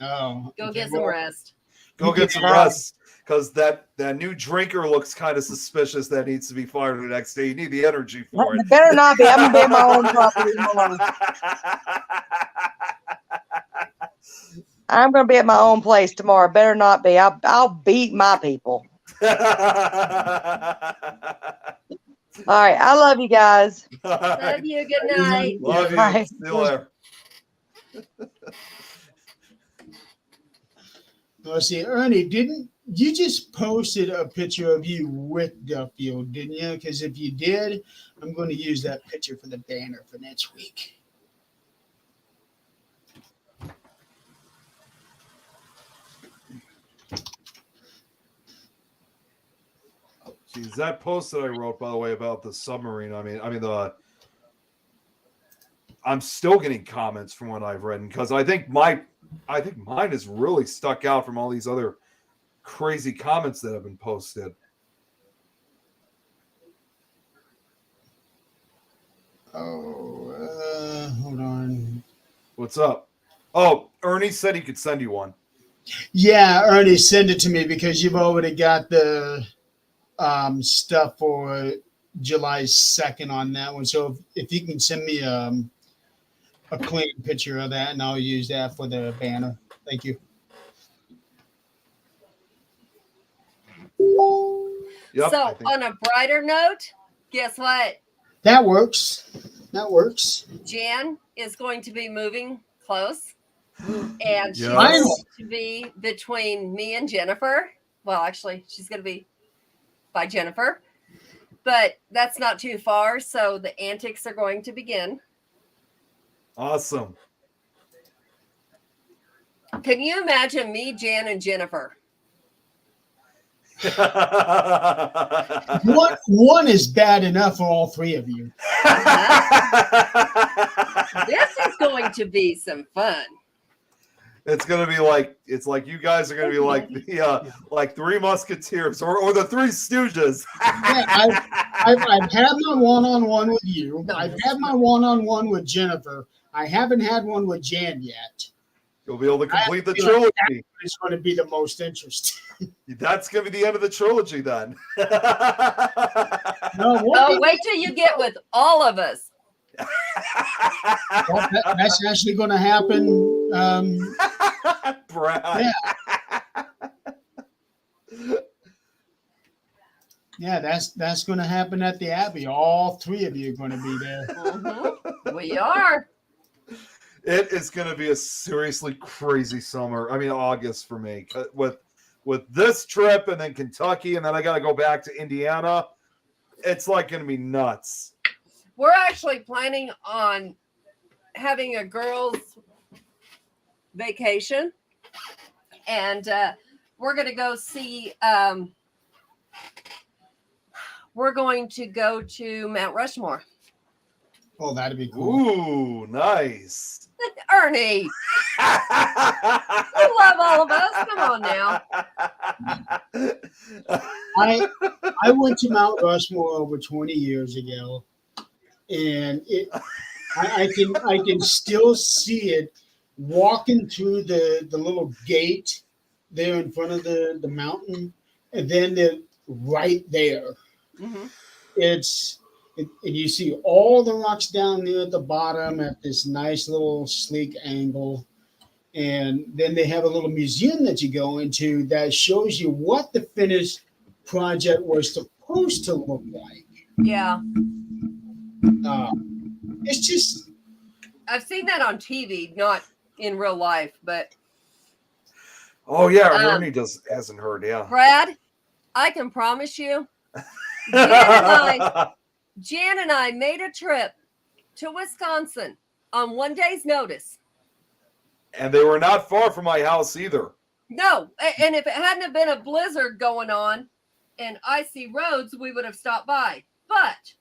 Oh, Go okay, get some well, rest. Go get some Yeah. rest. Because that new drinker looks kind of suspicious that needs to be fired the next day. You need the energy for it. It better not be. I'm gonna be at my own property tomorrow. I'm gonna be at my own place tomorrow. Better not be. I'll beat my people. All right. I love you guys. Love you. Good night. Love you. Bye. See you later. Let's see, Ernie, didn't you just posted a picture of you with Duffield, didn't you? Because if you did, I'm going to use that picture for the banner for next week. Geez, that post that I wrote, by the way, about the submarine. I'm still getting comments from what I've read because I think mine has really stuck out from all these other crazy comments that have been posted. Oh, hold on. What's up? Oh, Ernie said he could send you one. Yeah, Ernie, send it to me because you've already got the stuff for July 2nd on that one. So if you can send me a clean picture of that, and I'll use that for the banner. Thank you. Yep, So, I think- on a brighter note, guess what? That works. That works. Jan is going to be moving close, and she's Yes. going to be between me and Jennifer. Well, actually, she's going to be by Jennifer, but that's not too far. So the antics are going to begin. Awesome. Can you imagine me, Jan, and Jennifer? One is bad enough for all three of you. This is going to be some fun. It's gonna be like you guys are gonna be like the like Three Musketeers or the Three Stooges. Yeah, I've had my one-on-one with you. No. I've had my one-on-one with Jennifer. I haven't had one with Jan yet. You'll be able to complete the I feel like trilogy. It's going to be the most interesting. That's gonna be the end of the trilogy then. No, Oh, wait till you get with all of us. that's actually going to happen. Brad. Yeah, that's going to happen at the Abbey. All three of you are going to be there. Mhm. We are. It is going to be a seriously crazy summer. I mean, August for me with this trip and then Kentucky, and then I got to go back to Indiana. It's like going to be nuts. we're actually planning on having a girls' vacation, and we're going to go see. We're going to go to Mount Rushmore. Oh, that'd be cool. Ooh, nice. Ernie, you love all of us. Come on now. I went to Mount Rushmore over 20 years ago, and I can still see it walking through the little gate there in front of the mountain, and then they're right there. Mhm. And you see all the rocks down there at the bottom at this nice little sleek angle. And then they have a little museum that you go into that shows you what the finished project was supposed to look like. Yeah, It's just, I've seen that on TV, not in real life. But Oh yeah, Ernie hasn't heard. Yeah. Brad, I can promise you, Jan and I made a trip to Wisconsin on one day's notice. And they were not far from my house either. No, and if it hadn't have been a blizzard going on and icy roads, we would have stopped by. But,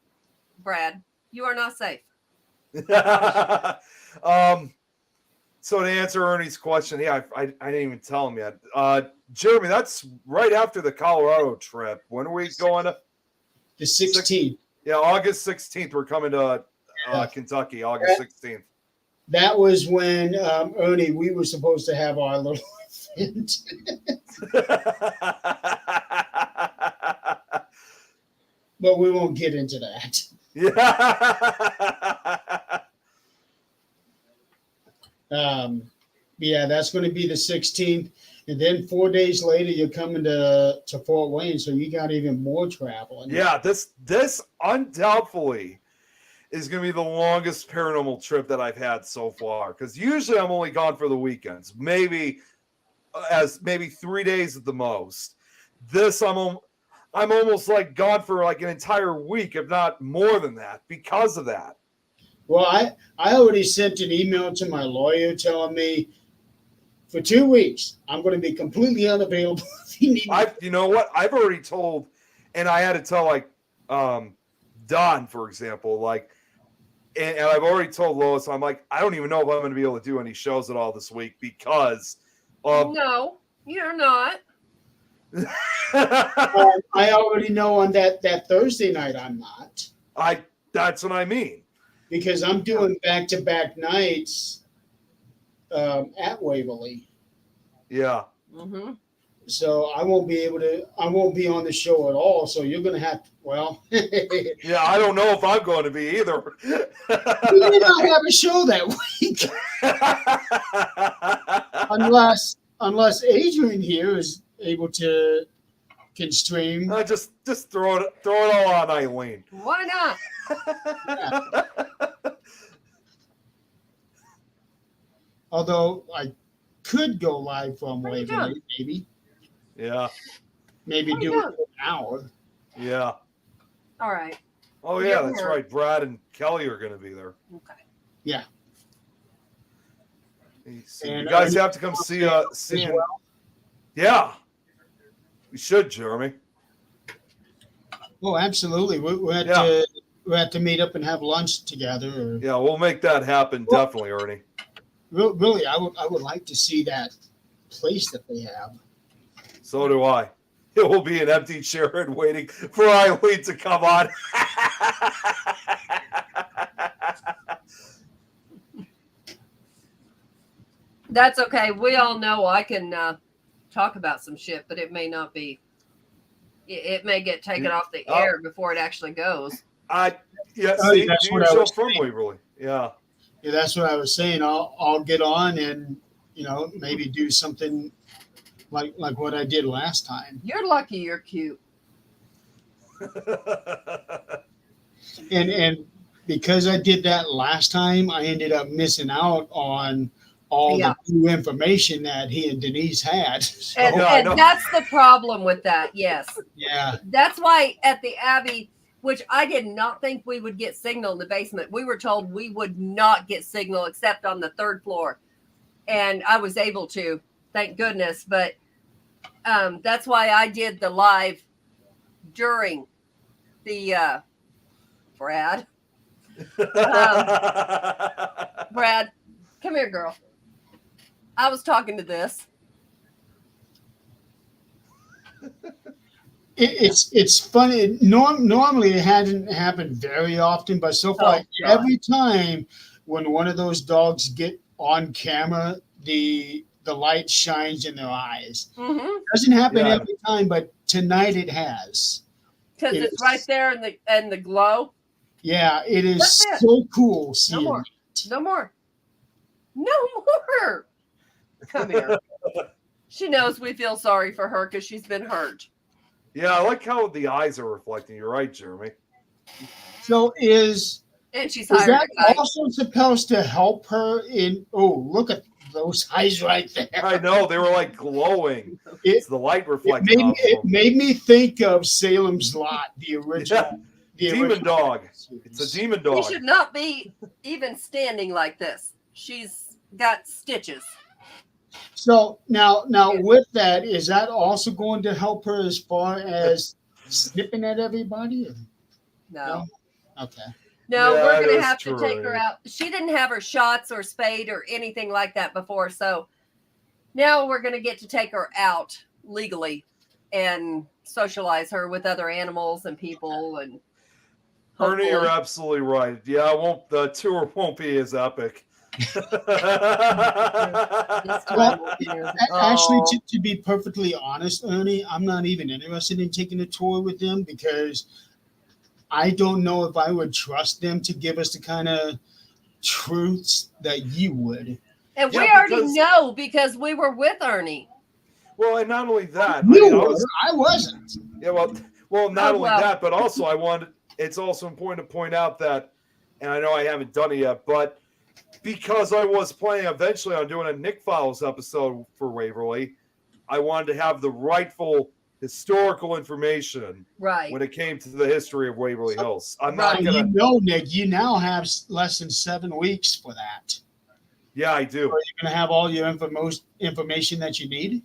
Brad, you are not safe. So to answer Ernie's question, yeah, I didn't even tell him yet. Jeremy, that's right after the Colorado trip. When are we going to? the 16th. Yeah, August 16th. We're coming to Kentucky, August 16th. That was when, Ernie, we were supposed to have our little event. But we won't get into that. Yeah. Yeah, that's going to be the 16th. And then 4 days later, you're coming to Fort Wayne. So you got even more traveling. Yeah, this undoubtedly is going to be the longest paranormal trip that I've had so far. Because usually I'm only gone for the weekends, maybe 3 days at the most. This I'm almost like gone for like an entire week, if not more than that, because of that. Well, I already sent an email to my lawyer telling me for 2 weeks, I'm going to be completely unavailable. If you need me. You know what? I've already told, and I had to tell like Don, for example, like, and I've already told Lois, I'm like, I don't even know if I'm going to be able to do any shows at all this week because of. No, you're not. I already know on that Thursday night I'm not, That's what I mean. because I'm doing back-to-back nights at Waverly. Yeah. Mm-hmm. So I won't be on the show at all. So you're going to have to, well, we Yeah, I don't know if I'm going to be either. may not have a show that week unless Adrian here is able can stream. Just throw it all on Eileen. Why not? Although I could go live from What are you Waverly, maybe Yeah. do you it doing? for an hour. Yeah. All right. Oh Yeah, yeah, that's we're- right. Brad and Kelly are going to be there. Okay. Yeah. You And guys Ernie have to come see as him. well. Yeah. We should, Jeremy. Oh, absolutely. We had Yeah. to meet up and have lunch together. Or, Yeah, we'll make that happen. Definitely, Ernie. really, I would like to see that place that they have. So do I. It will be an empty chair and waiting for Eileen to come on. That's okay. We all know I can talk about some shit, but it may not be. It may get taken off the air before it actually goes. Yeah, Oh, see, that's do what your I show was from saying. Waverly. Yeah. Yeah, that's what I was saying. I'll get on and maybe do something like what I did last time. You're lucky you're cute. And because I did that last time, I ended up missing out on all Yeah. the new information that he and Denise had. So, And, Yeah, I know. and that's the problem with that. Yes. yeah. That's why at the Abbey, which I did not think we would get signal in the basement. We were told we would not get signal except on the 3rd floor. And I was able to, thank goodness. But that's why I did the live during the Brad. Brad, come here, girl. I was talking to this. It's funny. Normally it hasn't happened very often, but so far, Oh, God. every time when one of those dogs get on camera, the light shines in their eyes. Mm-hmm. Doesn't happen Yeah. every time, but tonight it has. Because It it's is. right there in the glow. Yeah, it is That's it. so cool seeing. more. No more. No more. Come here. She knows we feel sorry for her because she's been hurt. Yeah, I like how the eyes are reflecting. You're right, Jeremy. So is And she's is hired that a guy. also supposed to help her in? Oh, look at those eyes right there. I know they were like glowing. It, It's the light it reflecting made, off it of them. made me think of Salem's Lot, the original. The Demon original dog. series. It's a demon She dog. should not be even standing like this. She's got stitches. So now with that, is that also going to help her as far as snipping at everybody? No. Okay. No, Yeah, we're that going to is have to take her true. out. She didn't have her shots or spayed or anything like that before. So now we're going to get to take her out legally and socialize her with other animals and people. And Ernie, you're hopefully- absolutely right. Yeah, the tour won't be as epic. this Well, time will be as- Actually, Oh. to be perfectly honest, Ernie, I'm not even interested in taking a tour with them because I don't know if I would trust them to give us the kind of truths that you would. And we Yeah, already because- know because we were with Ernie. Well, and not only that, You I were, was- I wasn't. yeah, well, not Oh, only well. that, but also I wanted. It's also important to point out that, and I know I haven't done it yet, but because I was planning eventually on doing a Nick Files episode for Waverly, I wanted to have the rightful historical information Right. when it came to the history of Waverly Hills. I'm Right, not you gonna. know, Nick, you now have less than 7 weeks for that. Yeah, I do. Are you going to have all your information that you need?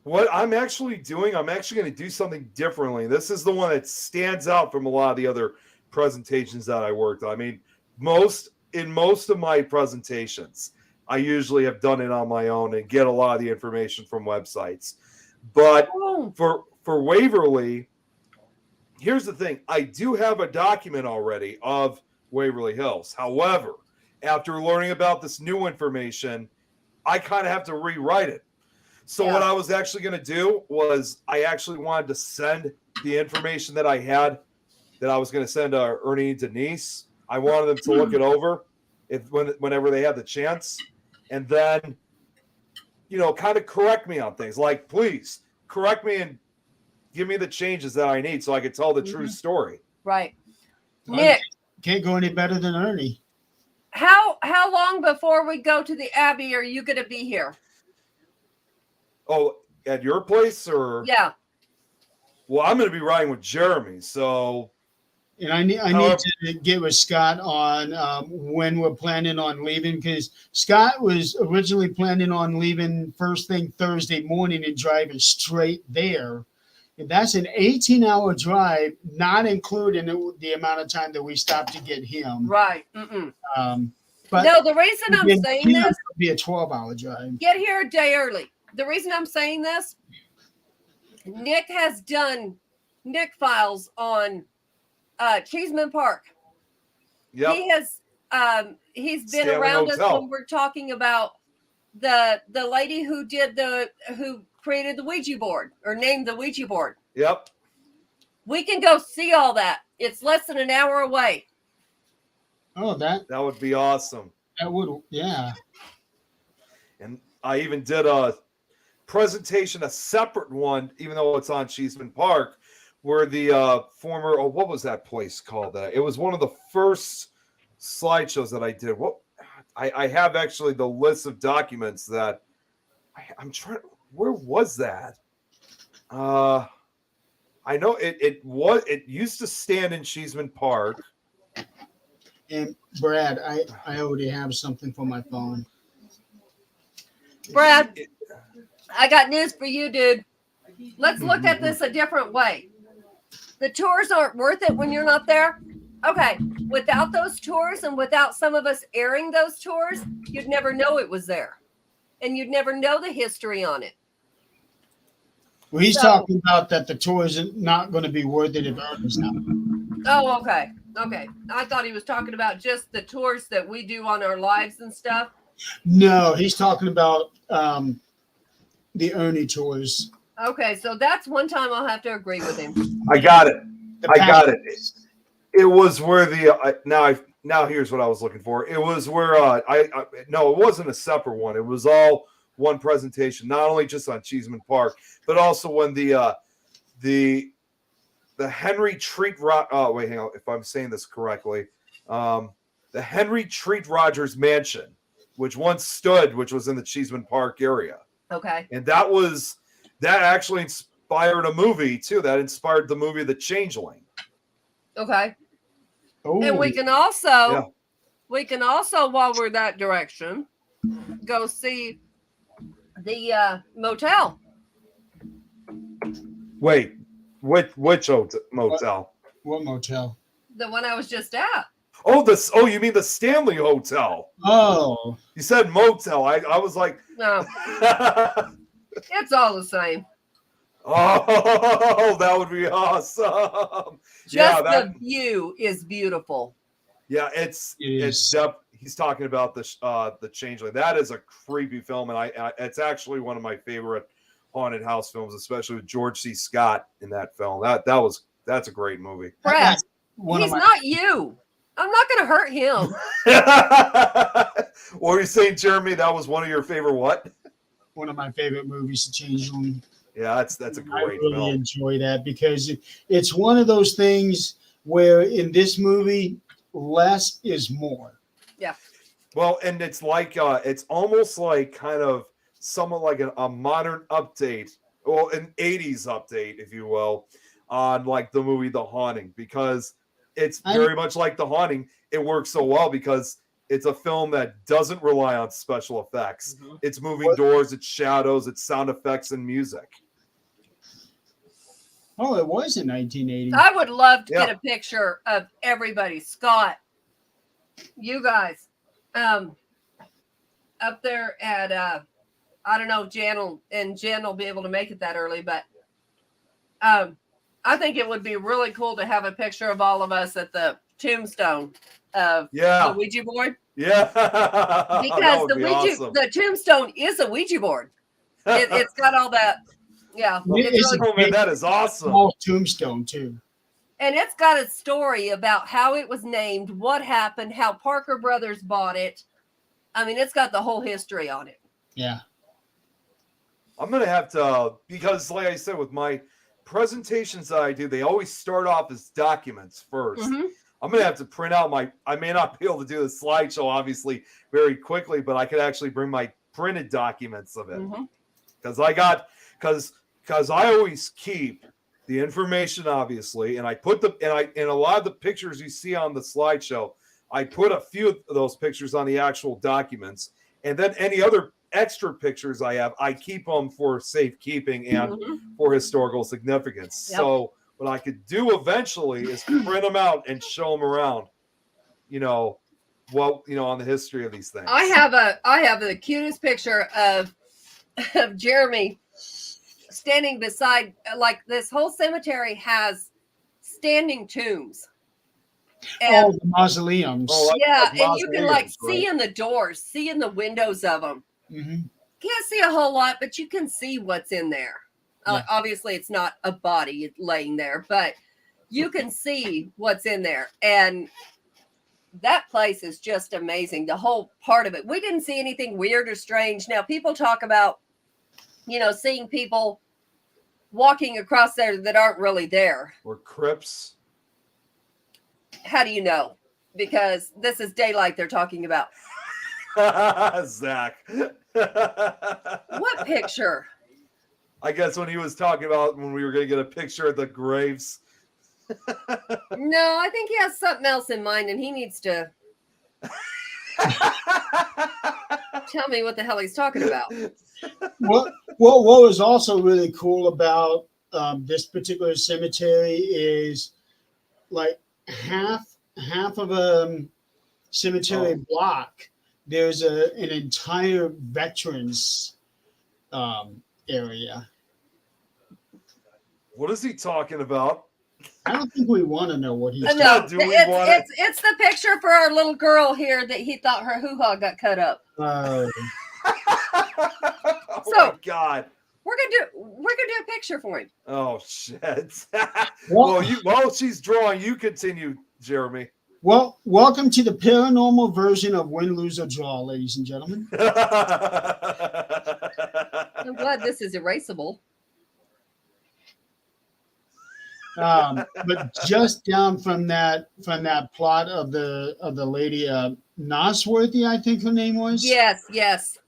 What I'm actually doing, I'm actually going to do something differently. This is the one that stands out from a lot of the other presentations that I worked on. I mean, most of my presentations, I usually have done it on my own and get a lot of the information from websites. But Oh, for Waverly, here's the thing. I do have a document already of Waverly Hills. However, after learning about this new information, I kind of have to rewrite it. So Yeah. what I was actually going to do was I actually wanted to send the information that I had that I was going to send to Ernie and Denise. I wanted them to look it over whenever they had the chance, and then, kind of correct me on things. Like, please correct me and give me the changes that I need so I could tell the true story. right. Nick, Can't go any better than Ernie. how long before we go to the Abbey are you going to be here? Oh, at your place or? Yeah. Well, I'm going to be riding with Jeremy, so And I need However- to get with Scott on when we're planning on leaving, because Scott was originally planning on leaving first thing Thursday morning and driving straight there. And that's an 18-hour drive, not including the amount of time that we stopped to get him. Right. Mm-mm. But No, the reason I'm again, saying him this, would be a 12-hour drive. get here a day early. The reason I'm saying this, Nick has done Nick Files on Cheeseman Park. yep. He has he's been Stanley around us Hotel. when we're talking about the lady who created the Ouija board or named the Ouija board. Yep. We can go see all that. It's less than an hour away. Oh, that That would be awesome. would, yeah. And I even did a presentation, a separate one, even though it's on Cheeseman Park, where the former, what was that place called? It was one of the first slideshows that I did. I have actually the list of documents that I'm trying. Where was that? I I know it used to stand in Cheeseman Park. And Brad, I already have something for my phone. Brad, I got news for you, dude. Let's look at this a different way. The tours aren't worth it when you're not there. Okay, without those tours and without some of us airing those tours, you'd never know it was there. And you'd never know the history on it. Well, he's So- talking about that the tour is not going to be worth it if Ernie's not. Oh, okay. Okay. I thought he was talking about just the tours that we do on our lives and stuff. No, he's talking about the Ernie tours. Okay, so that's one time I'll have to agree with him. I got it. The I got it. packages. It was where the now here's what I was looking for. It was where no, it wasn't a separate one. It was all one presentation, not only just on Cheeseman Park, but also when the Henry Treat wait, hang on, if I'm saying this correctly, the Henry Treat Rogers Mansion, which once stood, which was in the Cheeseman Park area, Okay. and that actually inspired a movie too. That inspired the movie The Changeling. Okay. Oh, And we can also while we're that direction, go see the motel. Wait, which motel? what motel? The one I was just at. Oh, you mean the Stanley Hotel? Oh, You said motel. I was like, No, oh, it's all the same. that would be awesome. Just yeah, the view is beautiful. it's It is. he's talking about the Changeling. That is a creepy film, and I it's actually one of my favorite haunted house films, especially with George C. Scott in that film. That's a great movie. Brad, one he's of my not you. I'm not going to hurt him. What were you saying, Jeremy? That was one of your favorite what? one of my favorite movies, The Changeling. Yeah, that's a I great really film. enjoy that because it's one of those things where in this movie, less is more. Well, and it's like it's almost like kind of somewhat like a modern update, well, an 80s update, if you will, on like the movie The Haunting, because it's very much like The Haunting. It works so well because it's a film that doesn't rely on special effects. It's moving doors, it's shadows, it's sound effects and music. Oh, it was in 1980. I would love to Yeah. get a picture of everybody. Scott, you guys, up there at I don't know, Jen will be able to make it that early, but I think it would be really cool to have a picture of all of us at the tombstone of Yeah. the Ouija board. Yeah. Because awesome. the tombstone is a Ouija board. It's got all that. Yeah. It's It's a really, Oh, man, that is awesome. Small tombstone too. and it's got a story about how it was named, what happened, how Parker Brothers bought it. I mean, it's got the whole history on it. Yeah. I'm gonna have to, because like I said, with my presentations that I do, they always start off as documents 1st. Mhm. I'm gonna have to print out I may not be able to do the slideshow obviously very quickly, but I could actually bring my printed documents of it. Mhm. Because I always keep the information obviously, and I put in a lot of the pictures you see on the slideshow, I put a few of those pictures on the actual documents, and then any other extra pictures I have, I keep them for safekeeping and Mhm. for historical significance. Yep. So what I could do eventually is print them out and show them around, on the history of these things. I have the cutest picture of Jeremy standing beside, like, this whole cemetery has standing tombs. Oh, And the mausoleums. Oh, yeah, like and you can like mausoleums, see right? in the doors, see in the windows of them. Mhm. Can't see a whole lot, but you can see what's in there. Yeah. Obviously, it's not a body laying there, but you can see what's in there. And that place is just amazing. The whole part of it. We didn't see anything weird or strange. Now, people talk about, seeing people walking across there that aren't really there. Or crypts. How do you know? Because this is daylight they're talking about. Zach. What picture? I guess when he was talking about when we were going to get a picture of the graves. No, I think he has something else in mind, and he needs to tell me what the hell he's talking about. What was also really cool about this particular cemetery is like half of a cemetery block. There's an entire veterans area. What is he talking about? I don't think we want to know what he's talking No, do we want it? it's the picture for our little girl here that he thought her hoo-ha got cut up. about. Oh So- my god. We're gonna do a picture for him. Oh shit. Well- While she's drawing, you continue, Jeremy. Well, welcome to the paranormal version of Win, Lose, or Draw, ladies and gentlemen. I'm glad this is erasable. But just down from that plot of the lady Nosworthy, I think her name was. Yes.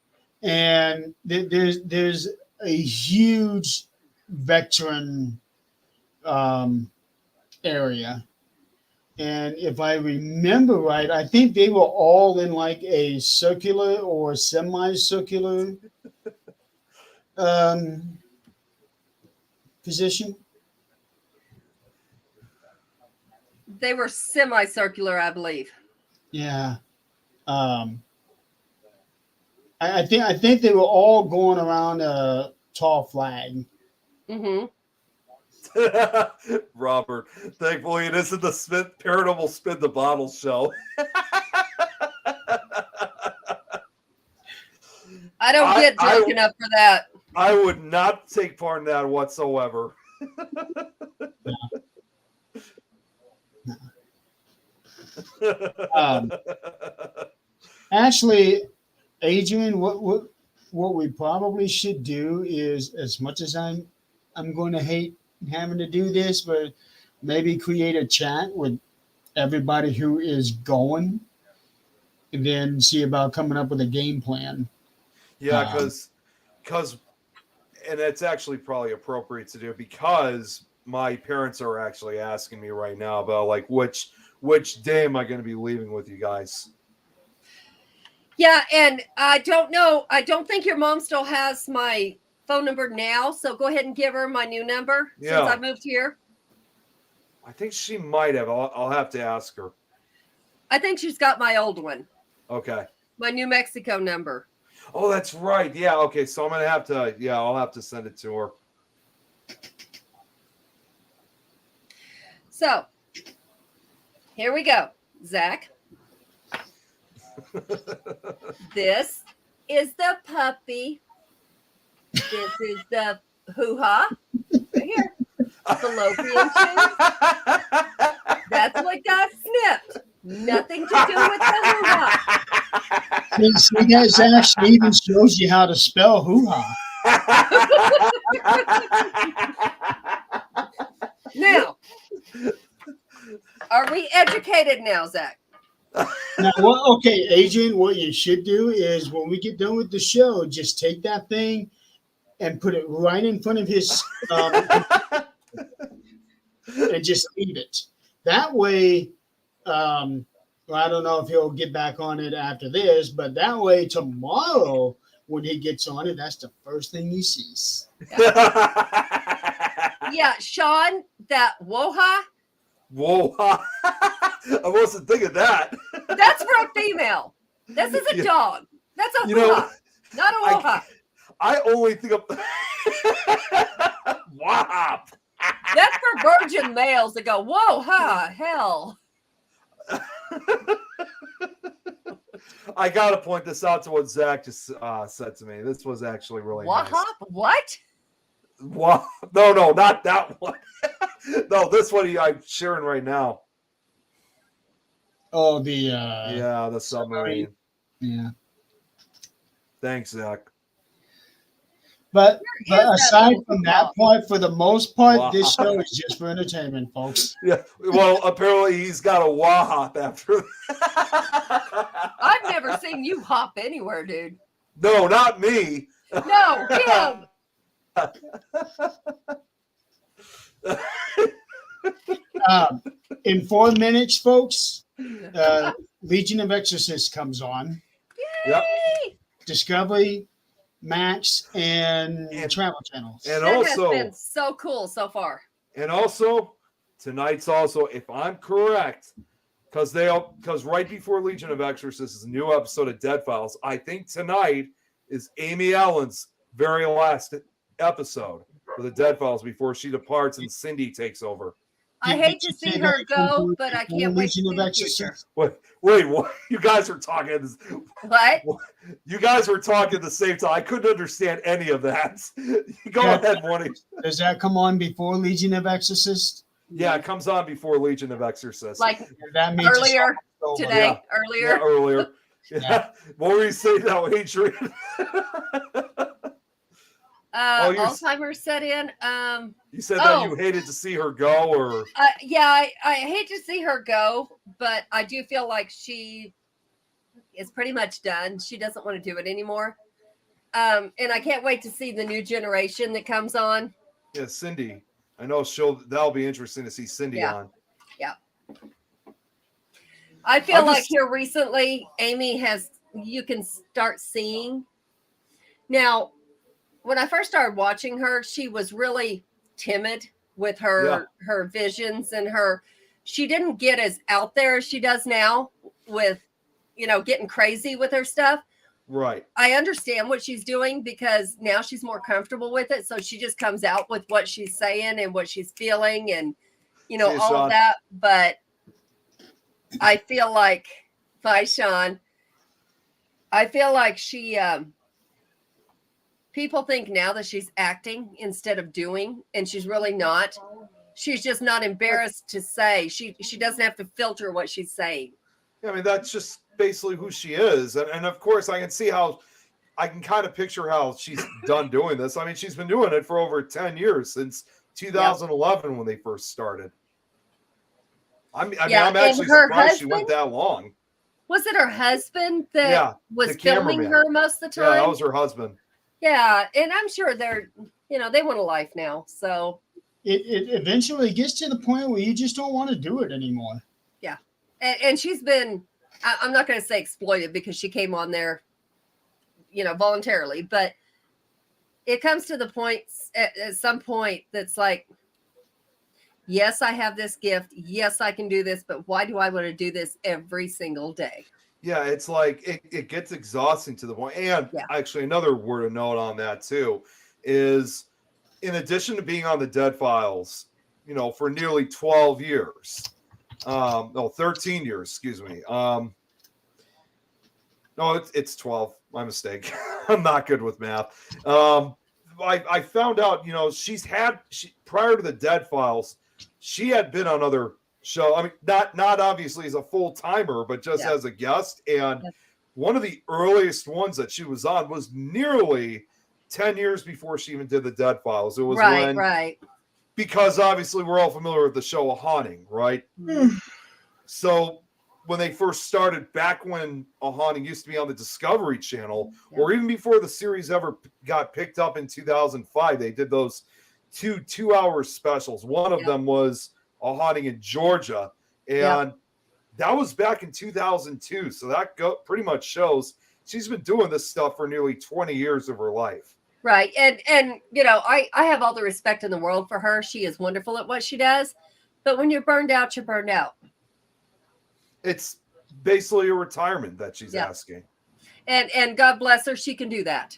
And there's a huge veteran area. And if I remember right, I think they were all in like a circular or semicircular position. They were semicircular, I believe. Yeah. I think they were all going around a tall flag. Mm-hmm. Robert, thankfully it isn't the paranormal spin the bottle show. I don't get drunk enough for that. I would not take part in that whatsoever. Actually, Adrian, what we probably should do is, as much as I'm going to hate having to do this, but maybe create a chat with everybody who is going, and then see about coming up with a game plan. Yeah, because, and it's actually probably appropriate to do because my parents are actually asking me right now about like which day am I going to be leaving with you guys? Yeah, and I don't know. I don't think your mom still has my phone number now, so go ahead and give her my new number since I moved here. I think she might have. I'll have to ask her. I think she's got my old one, Okay. my New Mexico number. Oh, that's right. Yeah. Okay. So I'm gonna have to. Yeah, I'll have to send it to her. So here we go, Zach. This is the puppy. This is the hoo-ha. Right here. Fallopian tube. That's what got snipped. Nothing to do with the hoo-ha. See, that actually even shows you how to spell hoo-ha. Now, are we educated now, Zach? Now, okay, Adrian, what you should do is when we get done with the show, just take that thing and put it right in front of his and just leave it. That way, well, I don't know if he'll get back on it after this, but that way tomorrow when he gets on it, that's the first thing he sees. Yeah, Sean, that woha, Whoa. I wasn't thinking that. that's for a female. This is a Yeah. dog. That's a You know, woha, not a woha. I only think of wow. That's for virgin males that go, whoa, ha, hell. I gotta point this out to what Zach just said to me. This was actually really nice. Wahop? What? Wow. No, not that one. No, this one I'm sharing right now. Oh, the Yeah, the submarine. yeah. Thanks, Zach. But is that aside little from that dog? part, for the most part, Wow. this show is just for entertainment, folks. Yeah. Well, apparently he's got a wahop after. I've never seen you hop anywhere, dude. No, not me. No, him. In 4 minutes, folks, Legion of Exorcists comes on. Yep. Discovery, Max, and And- Travel Channels. And That also, has been so cool so far. and also, tonight's also, if I'm correct, because right before Legion of Exorcists is a new episode of Dead Files. I think tonight is Amy Allen's very last episode for the Dead Files before she departs and Cindy takes over. I Did hate you to say see that her it go, comes but I before can't wait to Legion see of the future. Exorcists? Wait, what? You guys were talking. What? You guys were talking at the same time. I couldn't understand any of that. Go Yeah. ahead, Money. Does that come on before Legion of Exorcists? Yeah, it comes on before Legion of Exorcists. Like That means it's earlier over. today, Yeah. earlier. Yeah, earlier. Yeah. Yeah. What were you saying now, Adrian? Oh, you're- Alzheimer's set in. You said that Oh. you hated to see her go, or Yeah, I hate to see her go, but I do feel like she is pretty much done. She doesn't want to do it anymore. And I can't wait to see the new generation that comes on. yeah, Cindy. I know that'll be interesting to see Cindy Yeah. on. I feel I'm like just- here recently, Amy you can start seeing. Now, when I first started watching her, she was really timid with her visions and she didn't get as out there as she does now with, getting crazy with her stuff. Right. I understand what she's doing because now she's more comfortable with it. So she just comes out with what she's saying and what she's feeling and, See you, all Sean. of that. But I feel like, bye, Sean. I feel like she, people think now that she's acting instead of doing, and she's really not. She's just not embarrassed to say. She doesn't have to filter what she's saying. Yeah, I mean, that's just basically who she is. And of course, I can kind of picture how she's done doing this. I mean, she's been doing it for over 10 years, since 2011 when they first started. I'm and actually her surprised she went husband? that long. Was it her husband that Yeah, was the filming cameraman. her most of the Yeah, time? that was her husband. Yeah, and I'm sure they're, they want a life now. So, It eventually gets to the point where you just don't want to do it anymore. and she's been, I'm not going to say exploited because she came on there, voluntarily, but it comes to the point at some point that's like, yes, I have this gift. Yes, I can do this, but why do I want to do this every single day? Yeah, it's like it gets exhausting to the point. And Yeah. actually, another word of note on that too is, in addition to being on the Dead Files, for nearly 12 years, 13 years, excuse me. No, it's 12. My mistake. I'm not good with math. I found out, prior to the Dead Files, she had been on other shows. I mean, not obviously as a full timer, but just Yeah. as a guest. And Yeah. one of the earliest ones that she was on was nearly 10 years before she even did the Dead Files. It was Right. because obviously we're all familiar with the show A Haunting, right? So when they first started, back when A Haunting used to be on the Discovery Channel, Yeah. or even before the series ever got picked up in 2005, they did those two-hour specials. One of Yeah. them was A Haunting in Georgia, and Yeah. that was back in 2002. So that pretty much shows she's been doing this stuff for nearly 20 years of her life. Right. And I have all the respect in the world for her. She is wonderful at what she does. But when you're burned out, you're burned out. It's basically a retirement that she's Yeah. asking. And God bless her, she can do that.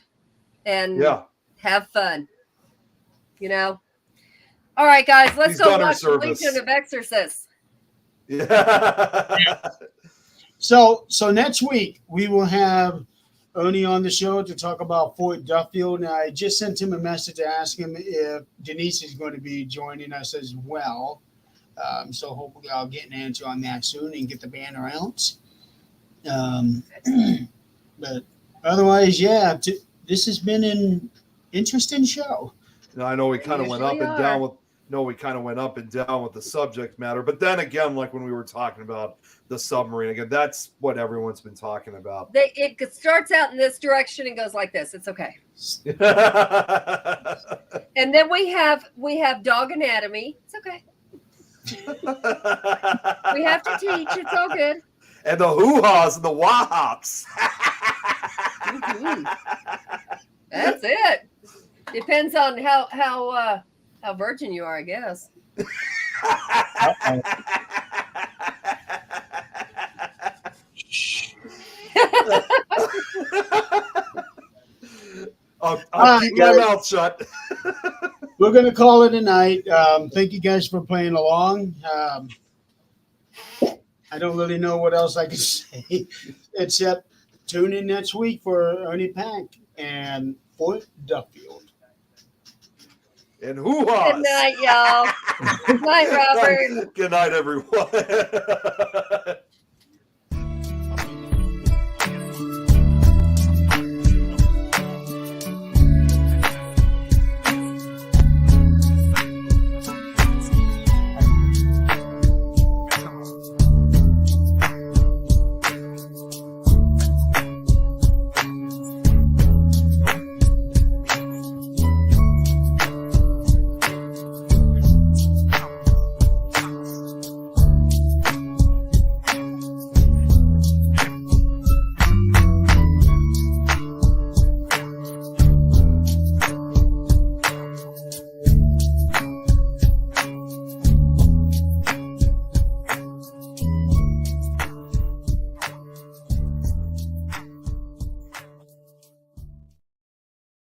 And Yeah. have fun. All right, guys, let's She's go done her watch the service. Legion of Exorcists. Yeah. So next week we will have Oni on the show to talk about Fort Duffield. Now, I just sent him a message to ask him if Denise is going to be joining us as well. So hopefully I'll get an answer on that soon and get the banner out. But otherwise, yeah, this has been an interesting show. I know we kind of went up Usually and down are. know we kind of went up and down with the subject matter. But then again, like when we were talking about the submarine again, that's what everyone's been talking about. It starts out in this direction and goes like this. It's okay. And then we have dog anatomy. It's okay. We have to teach. It's all good. And the hoo-haws and the wah-hops. Mhm. That's it. Depends on how virgin you are, I guess. I'll keep my mouth shut. We're going to call it a night. Thank you guys for playing along. I don't really know what else I can say except tune in next week for Ernie Pack and Fort Duffield. And hoo-haws. Good night, y'all. Good night, Robert. Good night, everyone.